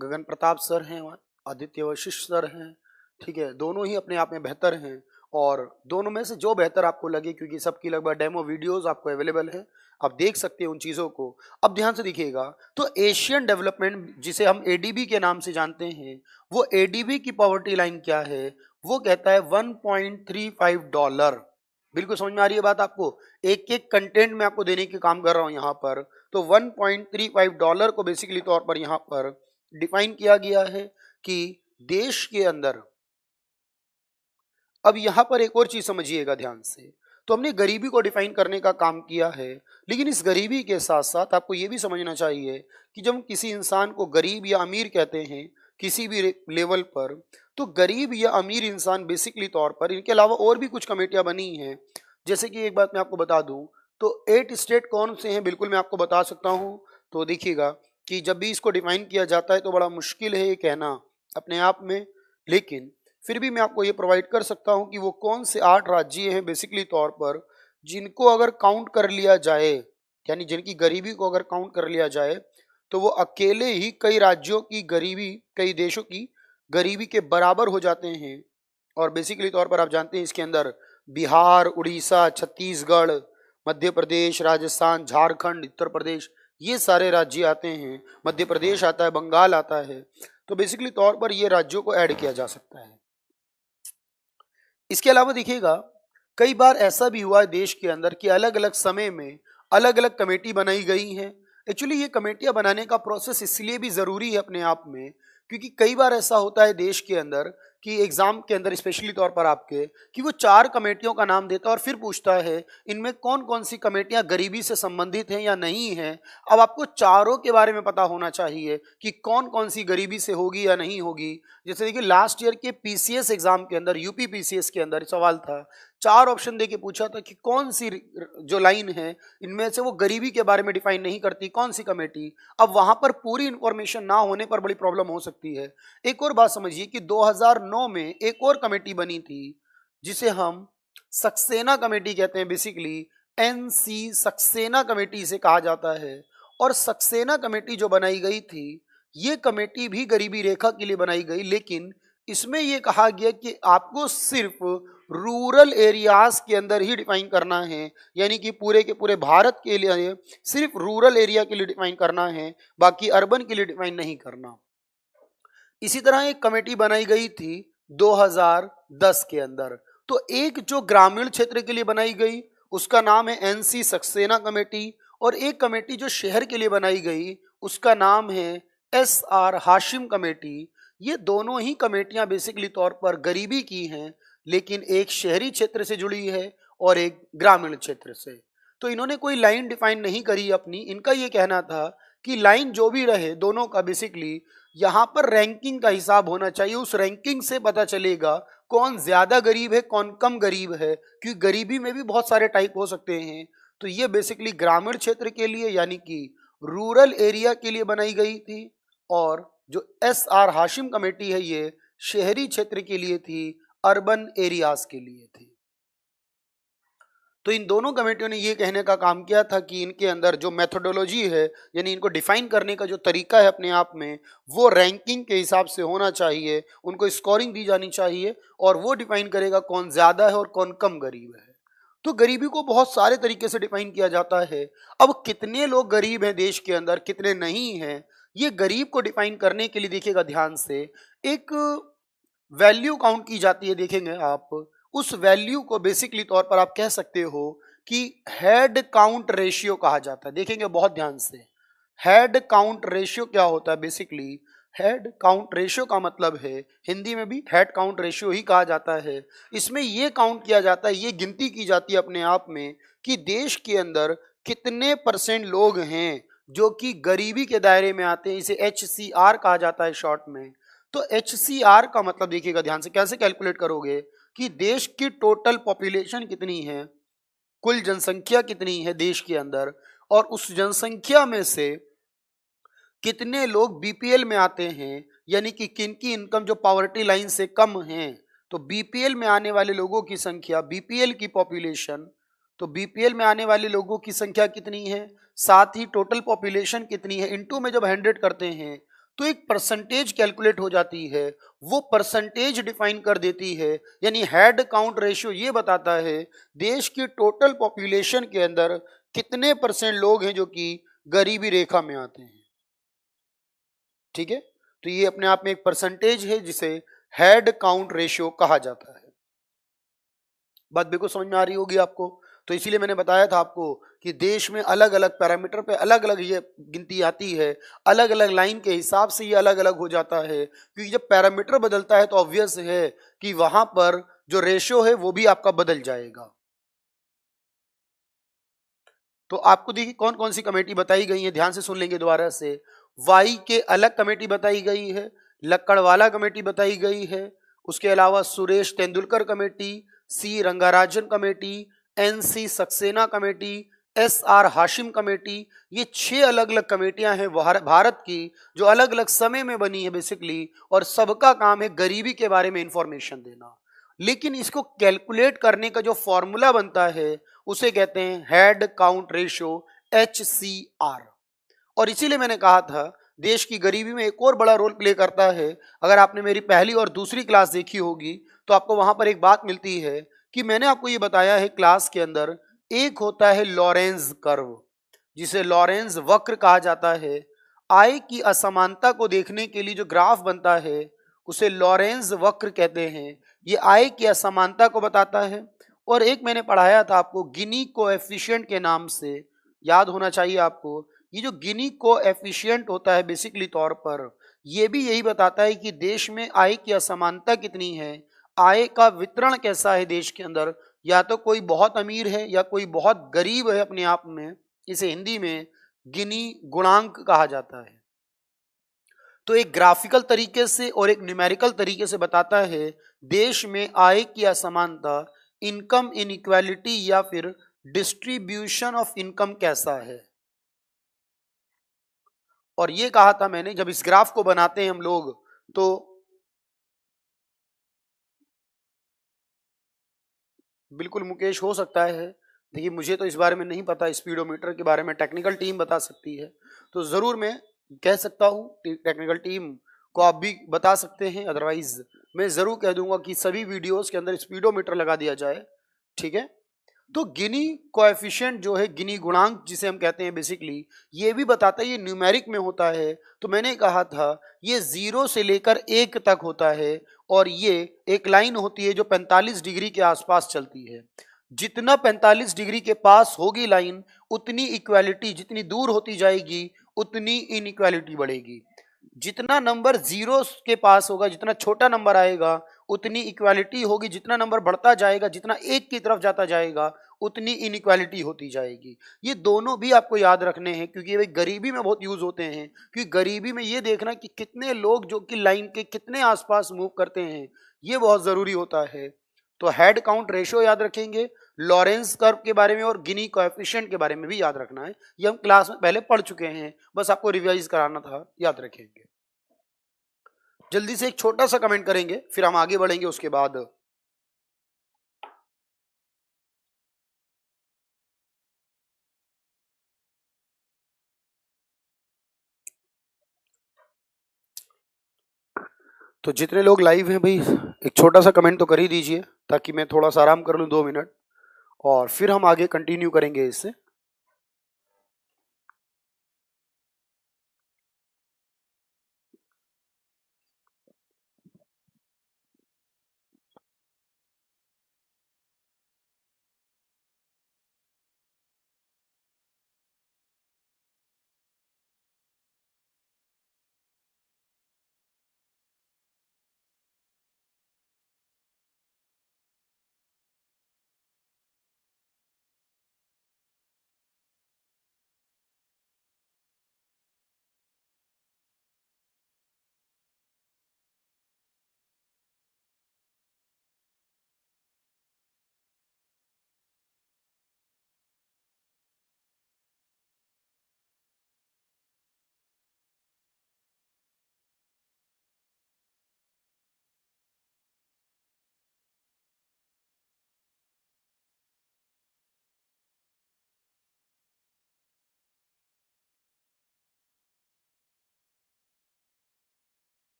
गगन प्रताप सर हैं, आदित्य वशिष्ठ सर हैं, ठीक है, दोनों ही अपने आप में बेहतर हैं। और दोनों में से जो बेहतर आपको लगे, क्योंकि सबकी लगभग डेमो वीडियोस आपको अवेलेबल है, आप देख सकते हैं उन चीज़ों को। अब ध्यान से देखिएगा, तो एशियन डेवलपमेंट जिसे हम एडीबी के नाम से जानते हैं, वो एडीबी की पॉवर्टी लाइन क्या है, वो कहता है $1.35। बिल्कुल समझ में आ रही है बात आपको? एक एक कंटेंट में आपको देने के काम कर रहा हूं यहाँ पर। तो $1.35 को बेसिकली तौर पर यहाँ पर डिफाइन किया गया है कि देश के अंदर। अब यहां पर एक और चीज समझिएगा ध्यान से, तो हमने गरीबी को डिफाइन करने का काम किया है, लेकिन इस गरीबी के साथ साथ आपको यह भी समझना चाहिए कि जब हम किसी इंसान को गरीब या अमीर कहते हैं किसी भी लेवल पर, तो गरीब या अमीर इंसान बेसिकली तौर पर, इनके अलावा और भी कुछ कमेटियां बनी हैं। जैसे कि एक बात मैं आपको बता दूं, तो 8 स्टेट कौन से हैं, बिल्कुल मैं आपको बता सकता हूं। तो देखिएगा कि जब भी इसको डिफाइन किया जाता है तो बड़ा मुश्किल है ये कहना अपने आप में, लेकिन फिर भी मैं आपको ये प्रोवाइड कर सकता हूं कि वो कौन से 8 राज्य हैं बेसिकली तौर पर, जिनको अगर काउंट कर लिया जाए, यानी जिनकी गरीबी को अगर काउंट कर लिया जाए, तो वो अकेले ही कई राज्यों की गरीबी, कई देशों की गरीबी के बराबर हो जाते हैं। और बेसिकली तौर पर आप जानते हैं इसके अंदर बिहार, उड़ीसा, छत्तीसगढ़, मध्य प्रदेश, राजस्थान, झारखंड, उत्तर प्रदेश, ये सारे राज्य आते हैं। मध्य प्रदेश आता है, बंगाल आता है। तो बेसिकली तौर पर ये राज्यों को ऐड किया जा सकता है। इसके अलावा देखिएगा, कई बार ऐसा भी हुआ है देश के अंदर कि अलग अलग समय में अलग अलग कमेटी बनाई गई हैं। एक्चुअली ये कमेटियां बनाने का प्रोसेस इसलिए भी ज़रूरी है अपने आप में, क्योंकि कई बार ऐसा होता है देश के अंदर कि एग्जाम के अंदर स्पेशली तौर पर आपके, कि वो 4 कमेटियों का नाम देता है और फिर पूछता है इनमें कौन कौन सी कमेटियां गरीबी से संबंधित हैं या नहीं हैं। अब आपको चारों के बारे में पता होना चाहिए कि कौन कौन सी गरीबी से होगी या नहीं होगी। जैसे देखिए लास्ट ईयर के पीसीएस एग्जाम के अंदर, यूपी पीसीएस के अंदर सवाल था, 4 ऑप्शन देके पूछा था कि कौन सी जो लाइन है इनमें से वो गरीबी के बारे में डिफाइन नहीं करती, कौन सी कमेटी। अब वहां पर पूरी इंफॉर्मेशन ना होने पर बड़ी प्रॉब्लम हो सकती है। एक और बात समझिए कि 2009 में एक और कमेटी बनी थी जिसे हम सक्सेना कमेटी कहते हैं, बेसिकली एनसी सक्सेना कमेटी इसे कहा जाता है। और सक्सेना कमेटी जो बनाई गई थी, ये कमेटी भी गरीबी रेखा के लिए बनाई गई, लेकिन इसमें यह कहा गया कि आपको सिर्फ रूरल एरियाज के अंदर ही डिफाइन करना है, यानी कि पूरे के पूरे भारत के लिए सिर्फ रूरल एरिया के लिए डिफाइन करना है, बाकी अर्बन के लिए डिफाइन नहीं करना। इसी तरह एक कमेटी बनाई गई थी 2010 के अंदर, तो एक जो ग्रामीण क्षेत्र के लिए बनाई गई उसका नाम है एनसी सक्सेना कमेटी, और एक कमेटी जो शहर के लिए बनाई गई उसका नाम है एसआर हाशिम कमेटी। ये दोनों ही कमेटियां बेसिकली तौर पर गरीबी की हैं, लेकिन एक शहरी क्षेत्र से जुड़ी है और एक ग्रामीण क्षेत्र से। तो इन्होंने कोई लाइन डिफाइन नहीं करी अपनी, इनका ये कहना था कि लाइन जो भी रहे दोनों का बेसिकली यहाँ पर रैंकिंग का हिसाब होना चाहिए, उस रैंकिंग से पता चलेगा कौन ज्यादा गरीब है कौन कम गरीब है, क्योंकि गरीबी में भी बहुत सारे टाइप हो सकते हैं। तो ये बेसिकली ग्रामीण क्षेत्र के लिए यानी कि रूरल एरिया के लिए बनाई गई थी, और जो एस आर हाशिम कमेटी है ये शहरी क्षेत्र के लिए थी, अर्बन एरियाज के लिए थी। तो इन दोनों कमेटियों ने ये कहने का काम किया था कि इनके अंदर जो मेथोडोलॉजी है, यानी इनको डिफाइन करने का जो तरीका है अपने आप में, वो रैंकिंग के हिसाब से होना चाहिए, उनको स्कोरिंग दी जानी चाहिए, और वो डिफाइन करेगा कौन ज्यादा है और कौन कम गरीब है। तो गरीबी को बहुत सारे तरीके से डिफाइन किया जाता है। अब कितने लोग गरीब हैं देश के अंदर, कितने नहीं हैं, ये गरीब को डिफाइन करने के लिए देखिएगा ध्यान से, एक वैल्यू काउंट की जाती है। देखेंगे आप, उस वैल्यू को बेसिकली तौर पर आप कह सकते हो कि हेड काउंट रेशियो कहा जाता है। देखेंगे बहुत ध्यान से, हेड काउंट रेशियो क्या होता है। बेसिकली हेड काउंट रेशियो का मतलब है, हिंदी में भी हेड काउंट रेशियो ही कहा जाता है। इसमें यह काउंट किया जाता है, ये गिनती की जाती है अपने आप में कि देश के अंदर कितने % लोग हैं जो कि गरीबी के दायरे में आते हैं। इसे HCR कहा जाता है शॉर्ट में। तो HCR का मतलब देखिएगा ध्यान से, कैसे कैलकुलेट करोगे कि देश की टोटल पॉपुलेशन कितनी है, कुल जनसंख्या कितनी है देश के अंदर, और उस जनसंख्या में से कितने लोग बीपीएल में आते हैं, यानी कि किनकी इनकम जो पॉवर्टी लाइन से कम है। तो बीपीएल में आने वाले लोगों की संख्या, बीपीएल की पॉपुलेशन, तो बीपीएल में आने वाले लोगों की संख्या कितनी है, साथ ही टोटल पॉपुलेशन कितनी है, इनटू में जब 100 करते हैं तो एक परसेंटेज कैलकुलेट हो जाती है। वो परसेंटेज डिफाइन कर देती है, यानी हेड काउंट रेशियो ये बताता है देश की टोटल पॉपुलेशन के अंदर कितने परसेंट लोग हैं जो कि गरीबी रेखा में आते हैं। ठीक है, तो ये अपने आप में एक परसेंटेज है जिसे हेड काउंट रेशियो कहा जाता है। बात बिल्कुल समझ में आ रही होगी आपको। तो इसीलिए मैंने बताया था आपको कि देश में अलग अलग पैरामीटर पे अलग अलग ये गिनती आती है, अलग अलग लाइन के हिसाब से ये अलग अलग हो जाता है, क्योंकि जब पैरामीटर बदलता है तो ऑब्वियस है कि वहां पर जो रेशियो है वो भी आपका बदल जाएगा। तो आपको देखिए कौन कौन सी कमेटी बताई गई है, ध्यान से सुन लेंगे दोबारा से। वाई के अलग कमेटी बताई गई है, लक्कड़वाला कमेटी बताई गई है, उसके अलावा Suresh Tendulkar committee, C Rangarajan committee, N C Saxena committee, SR Hashim committee. ये 6 अलग अलग कमेटियां हैं भारत की, जो अलग अलग समय में बनी है बेसिकली, और सबका काम है गरीबी के बारे में इंफॉर्मेशन देना। लेकिन इसको कैलकुलेट करने का जो फॉर्मूला बनता है उसे कहते हैं हेड काउंट रेशियो, HCR। और इसीलिए मैंने कहा था देश की गरीबी में एक और बड़ा रोल प्ले करता है। अगर आपने मेरी पहली और दूसरी क्लास देखी होगी तो आपको वहां पर एक बात मिलती है कि मैंने आपको ये बताया है क्लास के अंदर, एक होता है लॉरेंज कर्व, जिसे लॉरेंज वक्र कहा जाता है। आय की असमानता को देखने के लिए जो ग्राफ बनता है उसे लॉरेंज वक्र कहते हैं। ये आय की असमानता को बताता है। और एक मैंने पढ़ाया था आपको गिनी कोएफिशिएंट के नाम से, याद होना चाहिए आपको। ये जो गिनी कोएफिशिएंट होता है बेसिकली तौर पर ये भी यही बताता है कि देश में आय की असमानता कितनी है, आय का वितरण कैसा है देश के अंदर, या तो कोई बहुत अमीर है या कोई बहुत गरीब है अपने आप में। इसे हिंदी में गिनी गुणांक कहा जाता है। तो एक ग्राफिकल तरीके से और एक न्यूमेरिकल तरीके से बताता है देश में आय की असमानता, इनकम इनइक्वालिटी या फिर डिस्ट्रीब्यूशन ऑफ इनकम कैसा है। और ये कहा था मैंने जब इस ग्राफ को बनाते हैं हम लोग तो बिल्कुल मुकेश हो सकता है, देखिए मुझे तो इस बारे में नहीं पता, स्पीडोमीटर के बारे में टेक्निकल टीम बता सकती है। तो जरूर मैं कह सकता हूँ टेक्निकल टीम को आप भी बता सकते हैं, अदरवाइज मैं जरूर कह दूंगा कि सभी वीडियोस के अंदर स्पीडोमीटर लगा दिया जाए। ठीक है, तो गिनी कोएफिशिएंट जो है, गिनी गुणांक जिसे हम कहते हैं बेसिकली, ये भी बताता है, ये न्यूमेरिक में होता है। तो मैंने कहा था ये 0 से लेकर 1 तक होता है, और ये एक लाइन होती है जो 45 डिग्री के आसपास चलती है। जितना 45 डिग्री के पास होगी लाइन, उतनी इक्वालिटी, जितनी दूर होती जाएगी उतनी इनइक्वालिटी बढ़ेगी। जितना नंबर 0 के पास होगा, जितना छोटा नंबर आएगा उतनी इक्वालिटी होगी, जितना नंबर बढ़ता जाएगा, जितना 1 की तरफ जाता जाएगा उतनी इनइक्वालिटी होती जाएगी। ये दोनों भी आपको याद रखने हैं, क्योंकि ये गरीबी में बहुत यूज होते हैं। क्योंकि गरीबी में ये देखना कि कितने लोग जो कि लाइन के कितने आसपास मूव करते हैं, ये बहुत जरूरी होता है। तो हेड काउंट रेशियो याद रखेंगे, लॉरेंस कर्व के बारे में और गिनी कोएफिशिएंट के बारे में भी याद रखना है। ये हम क्लास में पहले पढ़ चुके हैं, बस आपको रिवाइज कराना था, याद रखेंगे। जल्दी से एक छोटा सा कमेंट करेंगे फिर हम आगे बढ़ेंगे उसके बाद। तो जितने लोग लाइव हैं भाई, एक छोटा सा कमेंट तो कर ही दीजिए ताकि मैं थोड़ा सा आराम कर लूं 2 मिनट, और फिर हम आगे कंटिन्यू करेंगे इससे।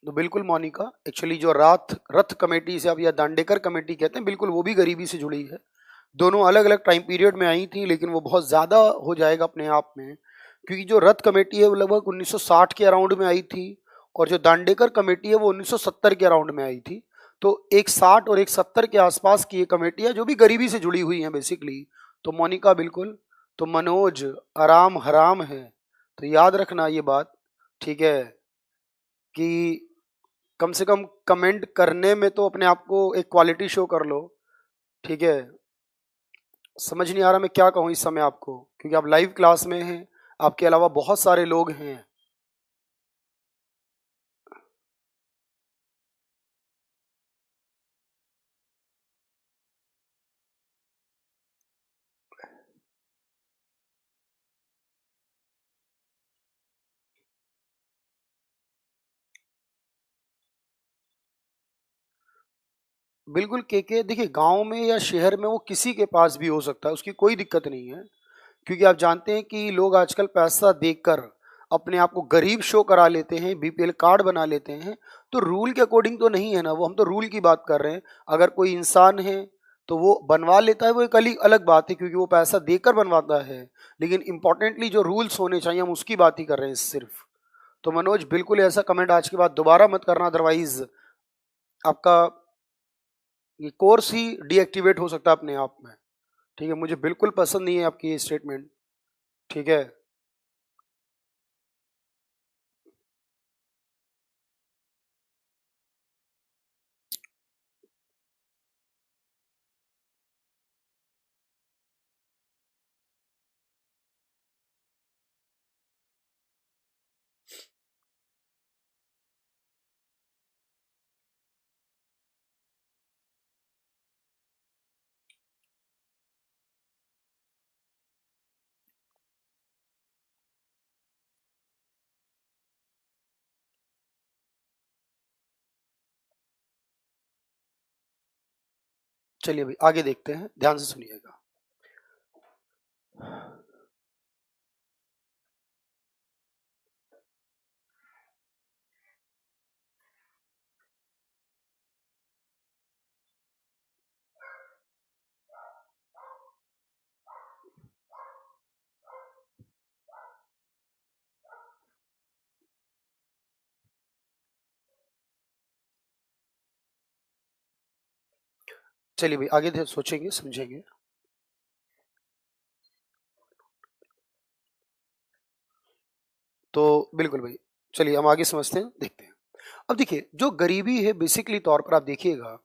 तो बिल्कुल मोनिका, एक्चुअली जो रात रथ कमेटी से आप या दांडेकर कमेटी कहते हैं, बिल्कुल वो भी गरीबी से जुड़ी है। दोनों अलग अलग टाइम पीरियड में आई थी, लेकिन वो बहुत ज़्यादा हो जाएगा अपने आप में, क्योंकि जो रथ कमेटी है वो लगभग 1960 के अराउंड में आई थी, और जो दांडेकर कमेटी है वो 1970 के अराउंड में आई थी। तो एक 60 और एक 70 के आसपास की ये कमेटी है जो भी गरीबी से जुड़ी हुई हैं बेसिकली। तो मोनिका बिल्कुल, तो मनोज आराम हराम है, तो याद रखना ये बात, ठीक है, कि कम से कम कमेंट करने में तो अपने आप को एक क्वालिटी शो कर लो, ठीक है। समझ नहीं आ रहा मैं क्या कहूँ इस समय आपको, क्योंकि आप लाइव क्लास में हैं, आपके अलावा बहुत सारे लोग हैं। बिल्कुल के देखिए, गांव में या शहर में वो किसी के पास भी हो सकता है, उसकी कोई दिक्कत नहीं है, क्योंकि आप जानते हैं कि लोग आजकल पैसा देकर अपने आप को गरीब शो करा लेते हैं, बीपीएल कार्ड बना लेते हैं। तो रूल के अकॉर्डिंग तो नहीं है ना वो, हम तो रूल की बात कर रहे हैं। अगर कोई इंसान है तो वो बनवा लेता है, वो एक अलग बात है, क्योंकि वो पैसा देकर बनवाता है। लेकिन इंपॉर्टेंटली जो रूल्स होने चाहिए हम उसकी बात ही कर रहे हैं सिर्फ। तो मनोज बिल्कुल ऐसा कमेंट आज के बाद दोबारा मत करना, अदरवाइज आपका ये कोर्स ही डीएक्टिवेट हो सकता है अपने आप में, ठीक है। मुझे बिल्कुल पसंद नहीं है आपकी ये स्टेटमेंट, ठीक है। चलिए भाई आगे देखते हैं, ध्यान से सुनिएगा। चलिए भाई आगे सोचेंगे समझेंगे। तो बिल्कुल भाई, चलिए हम आगे समझते हैं, देखते हैं। अब देखिए, जो गरीबी है बेसिकली तौर पर आप देखिएगा,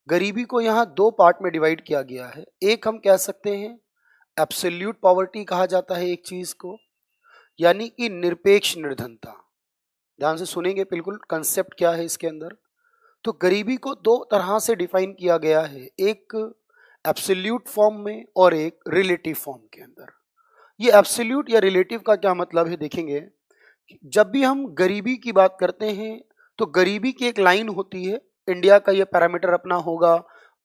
गरीबी को यहाँ दो पार्ट में डिवाइड किया गया है। एक हम कह सकते हैं एब्सोल्यूट पॉवर्टी कहा जाता है एक चीज को, यानी कि निरपेक्ष निर्धनता। ध्यान से सुनेंगे बिल्कुल कंसेप्ट क्या है इसके अंदर। तो गरीबी को दो तरह से डिफाइन किया गया है, एक एब्सोल्यूट फॉर्म में और एक रिलेटिव फॉर्म के अंदर। ये एब्सोल्यूट या रिलेटिव का क्या मतलब है देखेंगे। जब भी हम गरीबी की बात करते हैं तो गरीबी की एक लाइन होती है। इंडिया का ये पैरामीटर अपना होगा,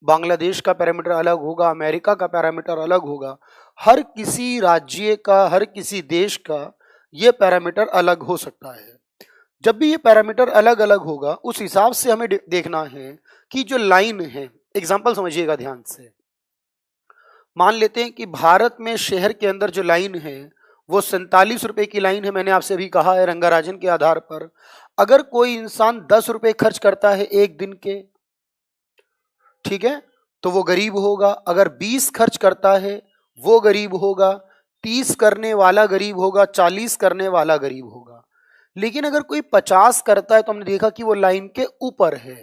बांग्लादेश का पैरामीटर अलग होगा, अमेरिका का पैरामीटर अलग होगा। हर किसी राज्य का, हर किसी देश का ये पैरामीटर अलग हो सकता है। जब भी ये पैरामीटर अलग अलग होगा उस हिसाब से हमें देखना है कि जो लाइन है, एग्जाम्पल समझिएगा ध्यान से। मान लेते हैं कि भारत में शहर के अंदर जो लाइन है वो 47 रुपए की लाइन है, मैंने आपसे अभी कहा है रंगाराजन के आधार पर। अगर कोई इंसान 10 रुपए खर्च करता है एक दिन के, ठीक है, तो वो गरीब होगा। अगर 20 खर्च करता है वो गरीब होगा, 30 करने वाला गरीब होगा, 40 करने वाला गरीब होगा। लेकिन अगर कोई 50 करता है तो हमने देखा कि वो लाइन के ऊपर है,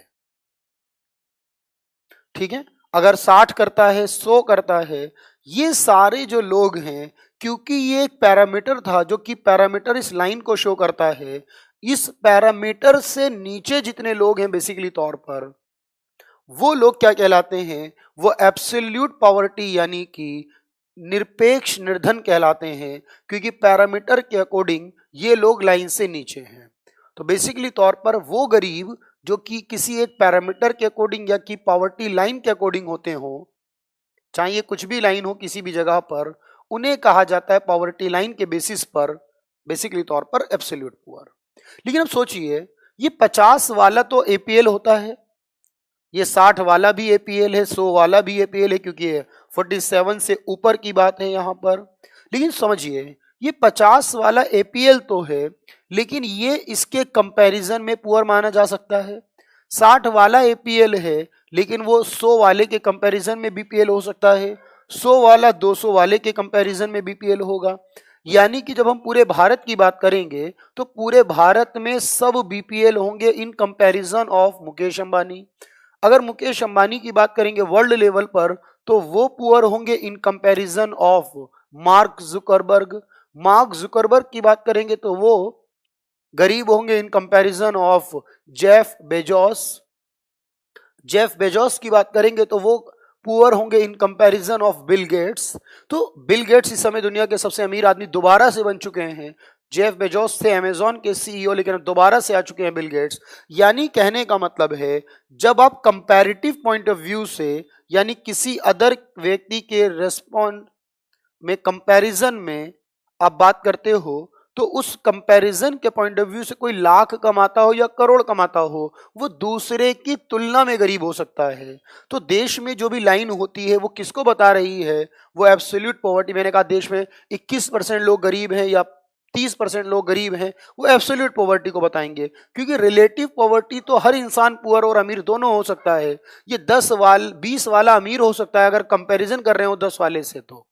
ठीक है। अगर 60 करता है, 100 करता है, ये सारे जो लोग हैं, क्योंकि ये एक पैरामीटर था जो कि पैरामीटर इस लाइन को शो करता है, इस पैरामीटर से नीचे जितने लोग हैं बेसिकली तौर पर वो लोग क्या कहलाते हैं, वो एब्सोल्यूट पॉवर्टी यानी कि निरपेक्ष निर्धन कहलाते हैं, क्योंकि पैरामीटर के अकॉर्डिंग ये लोग लाइन से नीचे हैं। तो बेसिकली तौर पर वो गरीब जो कि किसी एक पैरामीटर के अकॉर्डिंग या कि पॉवर्टी लाइन के अकॉर्डिंग होते हो, चाहे ये कुछ भी लाइन हो किसी भी जगह पर, उन्हें कहा जाता है पॉवर्टी लाइन के बेसिस पर बेसिकली तौर पर एब्सोल्यूट पुअर। लेकिन अब सोचिए ये 50 वाला तो एपीएल होता है, ये 60 वाला भी एपीएल है, 100 वाला भी एपीएल है, क्योंकि ये 47 से ऊपर की बात है यहाँ पर। लेकिन समझिए ये 50 वाला एपीएल तो है, लेकिन ये इसके कंपैरिजन में पुअर माना जा सकता है। 60 वाला एपीएल है, लेकिन वो 100 वाले के कंपैरिजन में बीपीएल हो सकता है, 100 वाला 200 वाले के कंपैरिजन में बीपीएल होगा। यानी कि जब हम पूरे भारत की बात करेंगे तो पूरे भारत में सब बीपीएल होंगे in comparison of Mukesh Ambani. अगर मुकेश अंबानी की बात करेंगे वर्ल्ड लेवल पर तो वो पुअर होंगे in comparison of mark Zuckerberg. Mark Zuckerberg की बात करेंगे तो वो गरीब होंगे in comparison of Jeff Bezos. Jeff Bezos की बात करेंगे तो वो पुअर होंगे in comparison of Bill Gates. तो बिल गेट्स इस समय दुनिया के सबसे अमीर आदमी दोबारा से बन चुके हैं। जेफ बेजोस थे अमेजॉन के सीईओ, लेकिन दोबारा से आ चुके हैं बिल गेट्स। यानी कहने का मतलब है जब आप कंपैरेटिव पॉइंट ऑफ व्यू से, यानी किसी अदर व्यक्ति के रेस्पॉन्ड में कंपैरिजन में आप बात करते हो, तो उस कंपैरिजन के पॉइंट ऑफ व्यू से कोई लाख कमाता हो या करोड़ कमाता हो, वो दूसरे की तुलना में गरीब हो सकता है। तो देश में जो भी लाइन होती है वो किसको बता रही है? वो एब्सोल्यूट पॉवर्टी। मैंने कहा देश में 21% लोग गरीब हैं या 30% लोग गरीब हैं, वो एब्सोल्यूट पॉवर्टी को बताएंगे। क्योंकि रिलेटिव पॉवर्टी तो हर इंसान पुअर और अमीर दोनों हो सकता है। ये 20 वाला अमीर हो सकता है अगर कंपैरिजन कर रहे हो 10 वाले से। तो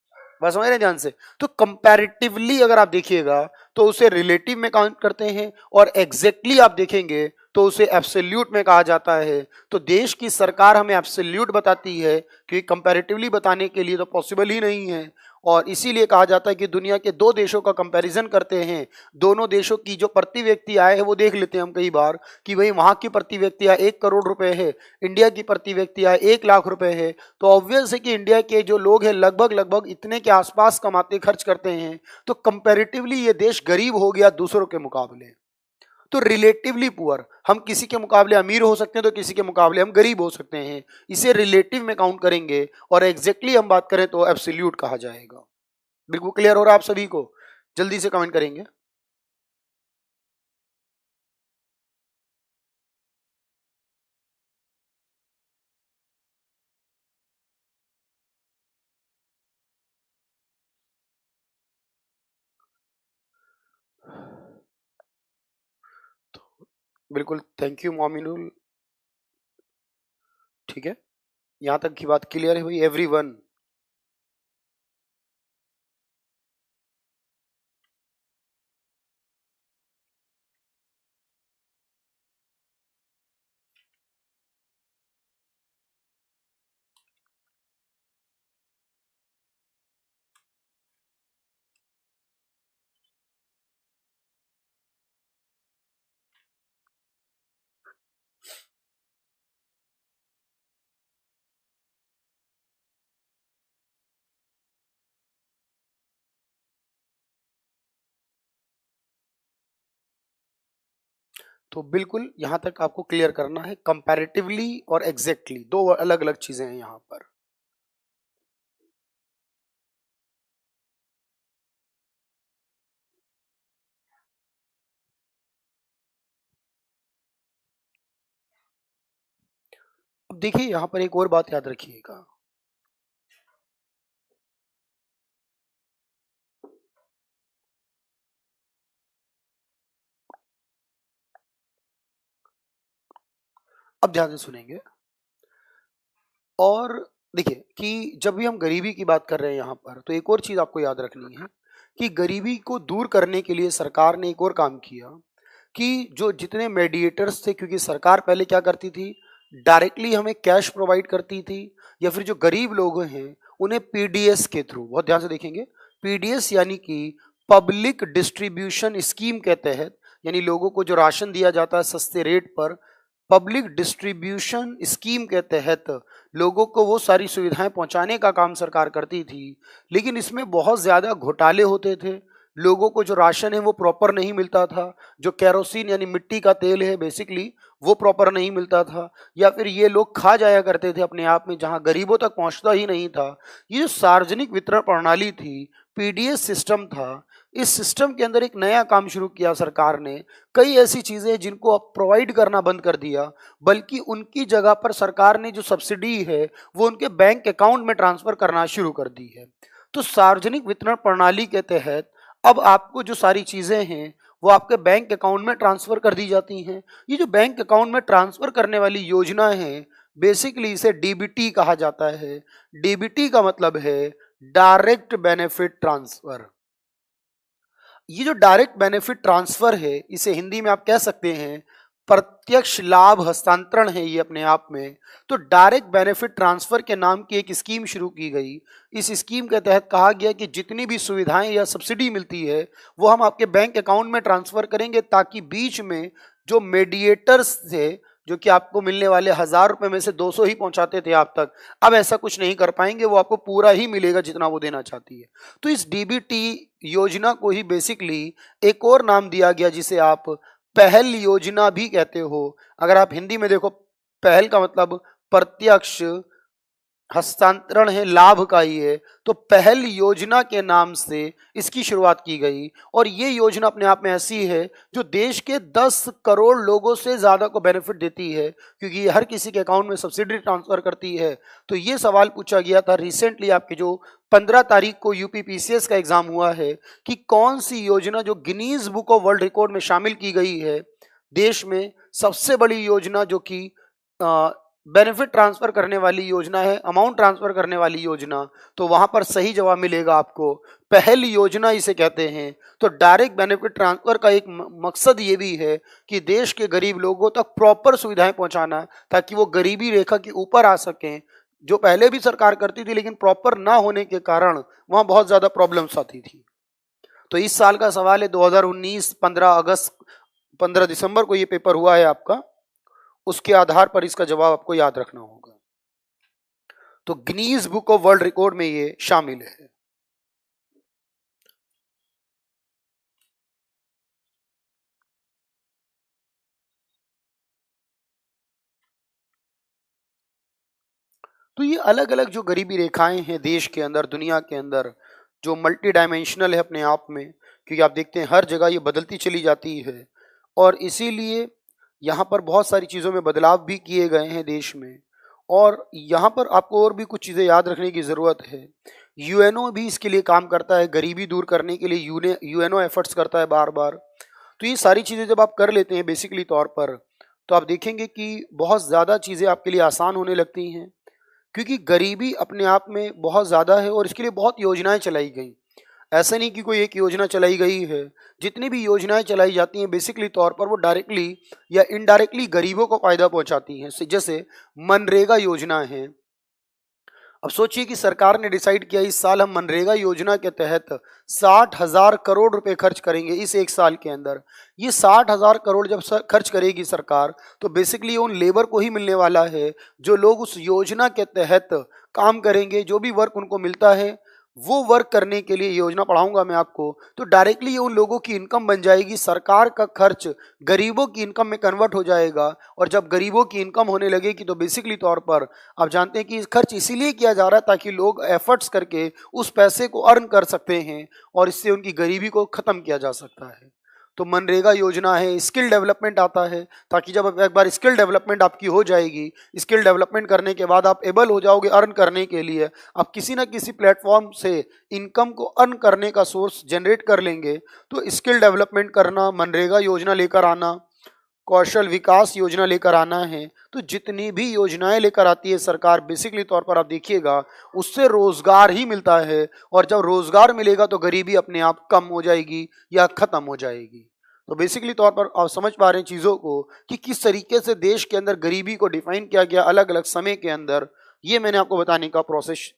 बस समझ रहे हैं ध्यान से। तो कंपैरेटिवली अगर आप देखिएगा तो उसे रिलेटिव में काउंट करते हैं, और एग्जैक्टली आप देखेंगे तो उसे एब्सोल्यूट में कहा जाता है। तो देश की सरकार हमें एब्सोल्यूट बताती है, क्योंकि कंपैरेटिवली बताने के लिए तो पॉसिबल ही नहीं है। और इसीलिए कहा जाता है कि दुनिया के दो देशों का कंपैरिजन करते हैं, दोनों देशों की जो प्रति व्यक्ति आय है वो देख लेते हैं हम कई बार कि भाई वहां की प्रति व्यक्ति आय 1 करोड़ रुपए है, इंडिया की प्रति व्यक्ति आय 1 लाख रुपए है। तो ऑब्वियस है कि इंडिया के जो लोग हैं लगभग इतने के आसपास कमाते खर्च करते हैं। तो कंपैरेटिवली ये देश गरीब हो गया दूसरों के मुकाबले। तो रिलेटिवली पुअर, हम किसी के मुकाबले अमीर हो सकते हैं तो किसी के मुकाबले हम गरीब हो सकते हैं, इसे रिलेटिव में काउंट करेंगे। और एग्जैक्टली हम बात करें तो एब्सोल्यूट कहा जाएगा। बिल्कुल क्लियर हो रहा है आप सभी को? जल्दी से कमेंट करेंगे। बिल्कुल, थैंक यू मोमिनुल। ठीक है, यहां तक की बात क्लियर है भाई एवरीवन? तो बिल्कुल यहां तक आपको क्लियर करना है, कंपैरेटिवली और एग्जैक्टली दो अलग अलग चीजें हैं यहां पर। अब देखिए यहां पर एक और बात याद रखिएगा। अब ध्यान से सुनेंगे। और देखिए कि जब भी हम गरीबी की बात कर रहे हैं यहाँ पर, तो एक और चीज आपको याद रखनी है कि गरीबी को दूर करने के लिए सरकार ने एक और काम किया कि जो जितने मेडिएटर्स थे, क्योंकि सरकार पहले क्या करती थी, डायरेक्टली हमें कैश प्रोवाइड करती थी, या फिर जो गरीब लोग हैं उन्हें पीडीएस के थ्रू, बहुत ध्यान से देखेंगे, पीडीएस यानी कि पब्लिक डिस्ट्रीब्यूशन स्कीम के तहत, यानी लोगों को जो राशन दिया जाता है सस्ते रेट पर, पब्लिक डिस्ट्रीब्यूशन स्कीम के तहत लोगों को वो सारी सुविधाएं पहुंचाने का काम सरकार करती थी। लेकिन इसमें बहुत ज़्यादा घोटाले होते थे, लोगों को जो राशन है वो प्रॉपर नहीं मिलता था, जो कैरोसिन यानी मिट्टी का तेल है बेसिकली वो प्रॉपर नहीं मिलता था, या फिर ये लोग खा जाया करते थे अपने आप में, जहां गरीबों तक पहुंचता ही नहीं था। ये जो सार्वजनिक वितरण प्रणाली थी, पीडीएस सिस्टम था, इस सिस्टम के अंदर एक नया काम शुरू किया सरकार ने। कई ऐसी चीजें जिनको अब प्रोवाइड करना बंद कर दिया, बल्कि उनकी जगह पर सरकार ने जो सब्सिडी है वो उनके बैंक अकाउंट में ट्रांसफर करना शुरू कर दी है। तो सार्वजनिक वितरण प्रणाली के तहत अब आपको जो सारी चीजें हैं वो आपके बैंक अकाउंट में ट्रांसफर कर दी जाती हैं। ये जो बैंक अकाउंट में ट्रांसफर करने वाली योजना है, बेसिकली इसे डीबीटी कहा जाता है। डीबीटी का मतलब है डायरेक्ट बेनिफिट ट्रांसफर। ये जो डायरेक्ट बेनिफिट ट्रांसफर है, इसे हिंदी में आप कह सकते हैं प्रत्यक्ष लाभ हस्तांतरण है ये अपने आप में। तो डायरेक्ट बेनिफिट ट्रांसफर के नाम की एक स्कीम शुरू की गई। इस स्कीम के तहत कहा गया कि जितनी भी सुविधाएं या सब्सिडी मिलती है वो हम आपके बैंक अकाउंट में ट्रांसफर करेंगे, ताकि बीच में जो मीडिएटर्स थे, जो कि आपको मिलने वाले 1000 रुपए में से 200 ही पहुंचाते थे आप तक, अब ऐसा कुछ नहीं कर पाएंगे, वो आपको पूरा ही मिलेगा जितना वो देना चाहती है। तो इस डीबीटी योजना को ही बेसिकली एक और नाम दिया गया जिसे आप पहल योजना भी कहते हो। अगर आप हिंदी में देखो, पहल का मतलब प्रत्यक्ष, हस्तांतरण है लाभ का ही है, तो पहल योजना के नाम से इसकी शुरुआत की गई। और ये योजना अपने आप में ऐसी है जो देश के 10 करोड़ लोगों से ज्यादा को बेनिफिट देती है, क्योंकि ये हर किसी के अकाउंट में सब्सिडी ट्रांसफर करती है। तो ये सवाल पूछा गया था रिसेंटली, आपके जो 15 तारीख को यूपीपीसीएस का एग्जाम हुआ है, कि कौन सी योजना जो Guinness book of world record में शामिल की गई है, देश में सबसे बड़ी योजना जो कि बेनिफिट ट्रांसफर करने वाली योजना है, अमाउंट ट्रांसफर करने वाली योजना। तो वहां पर सही जवाब मिलेगा आपको, पहल योजना इसे कहते हैं। तो डायरेक्ट बेनिफिट ट्रांसफर का एक मकसद ये भी है कि देश के गरीब लोगों तक प्रॉपर सुविधाएं पहुंचाना, ताकि वो गरीबी रेखा के ऊपर आ सकें, जो पहले भी सरकार करती थी लेकिन प्रॉपर ना होने के कारण वहां बहुत ज्यादा प्रॉब्लम्स आती थी। तो इस साल का सवाल है 2019 15 दिसंबर को ये पेपर हुआ है आपका, उसके आधार पर इसका जवाब आपको याद रखना होगा। तो Guinness book of world record में ये शामिल है। तो ये अलग अलग जो गरीबी रेखाएं हैं देश के अंदर, दुनिया के अंदर, जो मल्टी डायमेंशनल है अपने आप में, क्योंकि आप देखते हैं हर जगह ये बदलती चली जाती है, और इसीलिए यहाँ पर बहुत सारी चीज़ों में बदलाव भी किए गए हैं देश में। और यहाँ पर आपको और भी कुछ चीज़ें याद रखने की ज़रूरत है। यूएनओ भी इसके लिए काम करता है, गरीबी दूर करने के लिए यूएनओ एफर्ट्स करता है बार बार। तो ये सारी चीज़ें जब आप कर लेते हैं बेसिकली तौर पर, तो आप देखेंगे कि बहुत ज़्यादा चीज़ें आपके लिए आसान होने लगती हैं, क्योंकि गरीबी अपने आप में बहुत ज़्यादा है और इसके लिए बहुत योजनाएं चलाई गई। ऐसा नहीं कि कोई एक योजना चलाई गई है, जितनी भी योजनाएं चलाई जाती हैं बेसिकली तौर पर वो डायरेक्टली या इनडायरेक्टली गरीबों को फायदा पहुंचाती हैं। जैसे मनरेगा योजना है। अब सोचिए कि सरकार ने डिसाइड किया इस साल हम मनरेगा योजना के तहत 60,000 करोड़ रुपए खर्च करेंगे इस एक साल के अंदर। ये 60,000 करोड़ जब खर्च करेगी सरकार, तो बेसिकली उन लेबर को ही मिलने वाला है जो लोग उस योजना के तहत काम करेंगे। जो भी वर्क उनको मिलता है वो वर्क करने के लिए, योजना पढ़ाऊंगा मैं आपको, तो डायरेक्टली ये उन लोगों की इनकम बन जाएगी। सरकार का खर्च गरीबों की इनकम में कन्वर्ट हो जाएगा, और जब गरीबों की इनकम होने लगेगी तो बेसिकली तौर पर आप जानते हैं कि खर्च इसीलिए किया जा रहा है ताकि लोग एफर्ट्स करके उस पैसे को अर्न कर सकते हैं और इससे उनकी गरीबी को खत्म किया जा सकता है। तो मनरेगा योजना है। स्किल डेवलपमेंट आता है, ताकि जब एक बार स्किल डेवलपमेंट आपकी हो जाएगी, स्किल डेवलपमेंट करने के बाद आप एबल हो जाओगे अर्न करने के लिए, आप किसी ना किसी प्लेटफॉर्म से इनकम को अर्न करने का सोर्स जनरेट कर लेंगे। तो स्किल डेवलपमेंट करना, मनरेगा योजना लेकर आना, कौशल विकास योजना लेकर आना है। तो जितनी भी योजनाएं लेकर आती है सरकार, बेसिकली तौर पर आप देखिएगा उससे रोजगार ही मिलता है, और जब रोजगार मिलेगा तो गरीबी अपने आप कम हो जाएगी या खत्म हो जाएगी। तो बेसिकली तौर पर आप समझ पा रहे हैं चीज़ों को कि किस तरीके से देश के अंदर गरीबी को डिफाइन किया गया अलग अलग समय के अंदर। ये मैंने आपको बताने का प्रोसेस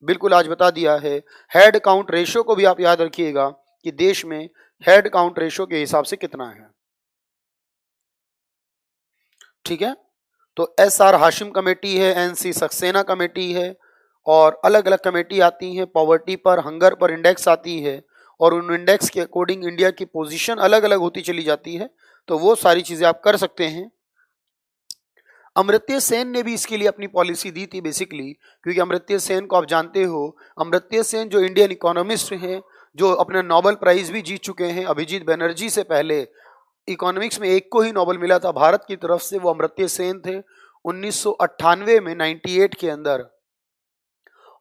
बिल्कुल आज बता दिया है। हेड काउंट रेशो को भी आप याद रखिएगा कि देश में हेड काउंट रेशो के हिसाब से कितना है। ठीक है, तो SR हाशिम कमेटी है, NC सक्सेना कमेटी है, और अलग अलग कमेटी आती हैं। पॉवर्टी पर, हंगर पर इंडेक्स आती है, और उन इंडेक्स के अकॉर्डिंग इंडिया की पोजीशन अलग अलग होती चली जाती है। तो वो सारी चीज़ें आप कर सकते हैं। अमर्त्य सेन ने भी इसके लिए अपनी पॉलिसी दी थी बेसिकली, क्योंकि अमर्त्य सेन को आप जानते हो, अमर्त्य सेन जो इंडियन इकोनॉमिस्ट हैं, जो अपने नोबेल प्राइज भी जीत चुके हैं, अभिजीत बनर्जी से पहले इकोनॉमिक्स में एक को ही नोबेल मिला था भारत की तरफ से, वो अमर्त्य सेन थे 1998 में 98 के अंदर।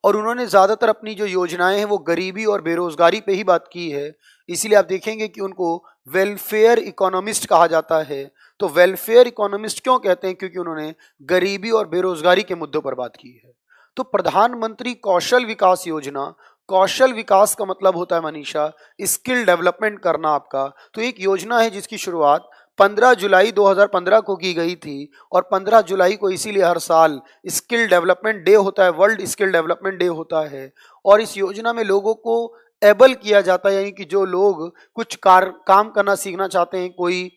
और उन्होंने ज्यादातर अपनी जो योजनाएं हैं वो गरीबी और बेरोजगारी पे ही बात की है, इसीलिए आप देखेंगे कि उनको वेलफेयर इकोनॉमिस्ट कहा जाता है। तो वेलफेयर इकोनॉमिस्ट क्यों कहते हैं? क्योंकि उन्होंने गरीबी और बेरोजगारी के मुद्दों पर बात की है। तो प्रधानमंत्री कौशल विकास योजना, कौशल विकास का मतलब होता है मनीषा स्किल डेवलपमेंट करना आपका। तो एक योजना है जिसकी शुरुआत 15 जुलाई 2015 को की गई थी, और 15 जुलाई को इसीलिए हर साल स्किल डेवलपमेंट डे होता है, वर्ल्ड स्किल डेवलपमेंट डे होता है। और इस योजना में लोगों को एबल किया जाता है, यानी कि जो लोग कुछ काम करना सीखना चाहते हैं, कोई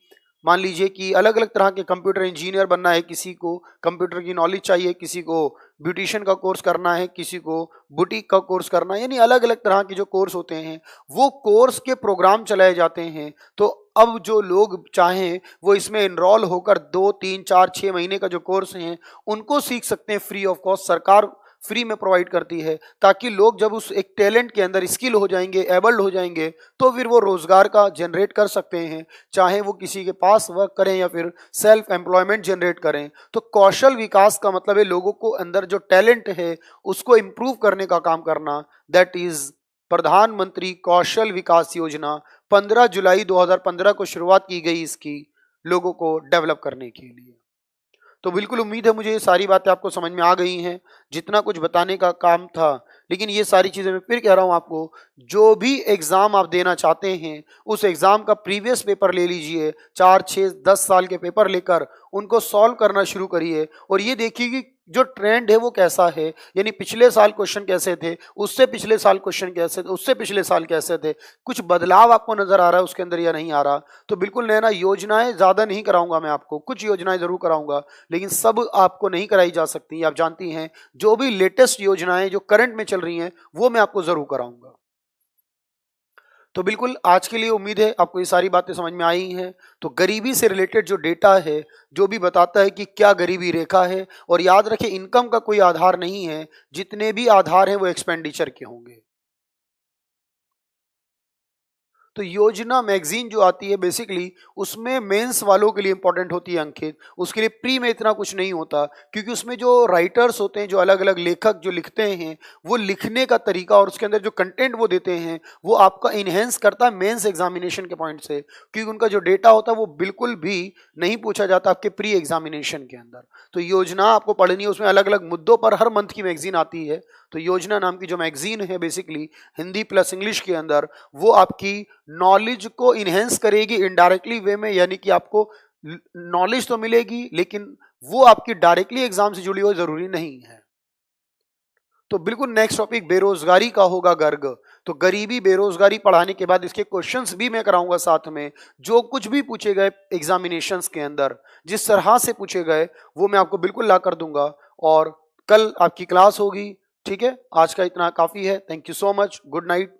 मान लीजिए कि अलग अलग तरह के कंप्यूटर इंजीनियर बनना है, किसी को कंप्यूटर की नॉलेज चाहिए, किसी को ब्यूटिशियन का कोर्स करना है, किसी को बुटीक का कोर्स करना है, यानी अलग अलग तरह के जो कोर्स होते हैं वो कोर्स के प्रोग्राम चलाए जाते हैं। तो अब जो लोग चाहें वो इसमें इनरोल होकर 2, 3, 4, 6 महीने का जो कोर्स हैं उनको सीख सकते हैं फ्री ऑफ कॉस्ट, सरकार फ्री में प्रोवाइड करती है, ताकि लोग जब उस एक टैलेंट के अंदर स्किल हो जाएंगे, एबल्ड हो जाएंगे, तो फिर वो रोजगार का जनरेट कर सकते हैं, चाहे वो किसी के पास वर्क करें या फिर सेल्फ एम्प्लॉयमेंट जनरेट करें। तो कौशल विकास का मतलब है लोगों को अंदर जो टैलेंट है उसको इम्प्रूव करने का काम करना। दैट इज प्रधानमंत्री कौशल विकास योजना। 15 जुलाई 2015 को शुरुआत की गई इसकी, लोगों को डेवलप करने के लिए। तो बिल्कुल उम्मीद है मुझे ये सारी बातें आपको समझ में आ गई हैं, जितना कुछ बताने का काम था। लेकिन ये सारी चीज़ें मैं फिर कह रहा हूँ आपको, जो भी एग्ज़ाम आप देना चाहते हैं उस एग्ज़ाम का प्रीवियस पेपर ले लीजिए, 4, 6, 10 साल के पेपर लेकर उनको सॉल्व करना शुरू करिए, और ये देखिए कि जो ट्रेंड है वो कैसा है, यानी पिछले साल क्वेश्चन कैसे थे, उससे पिछले साल क्वेश्चन कैसे थे, उससे पिछले साल कैसे थे, कुछ बदलाव आपको नजर आ रहा है उसके अंदर या नहीं आ रहा। तो बिल्कुल नैना योजनाएं ज़्यादा नहीं कराऊंगा मैं आपको, कुछ योजनाएं ज़रूर कराऊंगा, लेकिन सब आपको नहीं कराई जा सकती। आप जानती हैं जो भी लेटेस्ट योजनाएं जो करंट में चल रही हैं वो मैं आपको ज़रूर कराऊंगा। तो बिल्कुल आज के लिए उम्मीद है आपको ये सारी बातें समझ में आई हैं। तो गरीबी से रिलेटेड जो डेटा है जो भी बताता है कि क्या गरीबी रेखा है, और याद रखें इनकम का कोई आधार नहीं है, जितने भी आधार हैं वो एक्सपेंडिचर के होंगे। तो योजना मैगजीन जो आती है बेसिकली उसमें मेंस वालों के लिए इंपॉर्टेंट होती है अंकित, उसके लिए प्री में इतना कुछ नहीं होता, क्योंकि उसमें जो राइटर्स होते हैं, जो अलग अलग लेखक जो लिखते हैं, वो लिखने का तरीका और उसके अंदर जो कंटेंट वो देते हैं वो आपका इन्हेंस करता है मेंस एग्जामिनेशन के पॉइंट से, क्योंकि उनका जो डेटा होता है वो बिल्कुल भी नहीं पूछा जाता आपके प्री एग्जामिनेशन के अंदर। तो योजना आपको पढ़नी है, उसमें अलग अलग मुद्दों पर हर मंथ की मैगजीन आती है। तो योजना नाम की जो मैगजीन है बेसिकली हिंदी प्लस इंग्लिश के अंदर, वो आपकी नॉलेज को इनहेंस करेगी इनडायरेक्टली वे में, यानी कि आपको नॉलेज तो मिलेगी लेकिन वो आपकी डायरेक्टली एग्जाम से जुड़ी हुई जरूरी नहीं है। तो बिल्कुल नेक्स्ट टॉपिक बेरोजगारी का होगा, गर्ग। तो गरीबी बेरोजगारी पढ़ाने के बाद इसके क्वेश्चंस भी मैं कराऊंगा साथ में, जो कुछ भी पूछे गए एग्जामिनेशंस के अंदर जिस तरह से पूछे गए वो मैं आपको बिल्कुल ला कर दूंगा, और कल आपकी क्लास होगी। ठीक है, आज का इतना काफी है। Thank you so much, good night.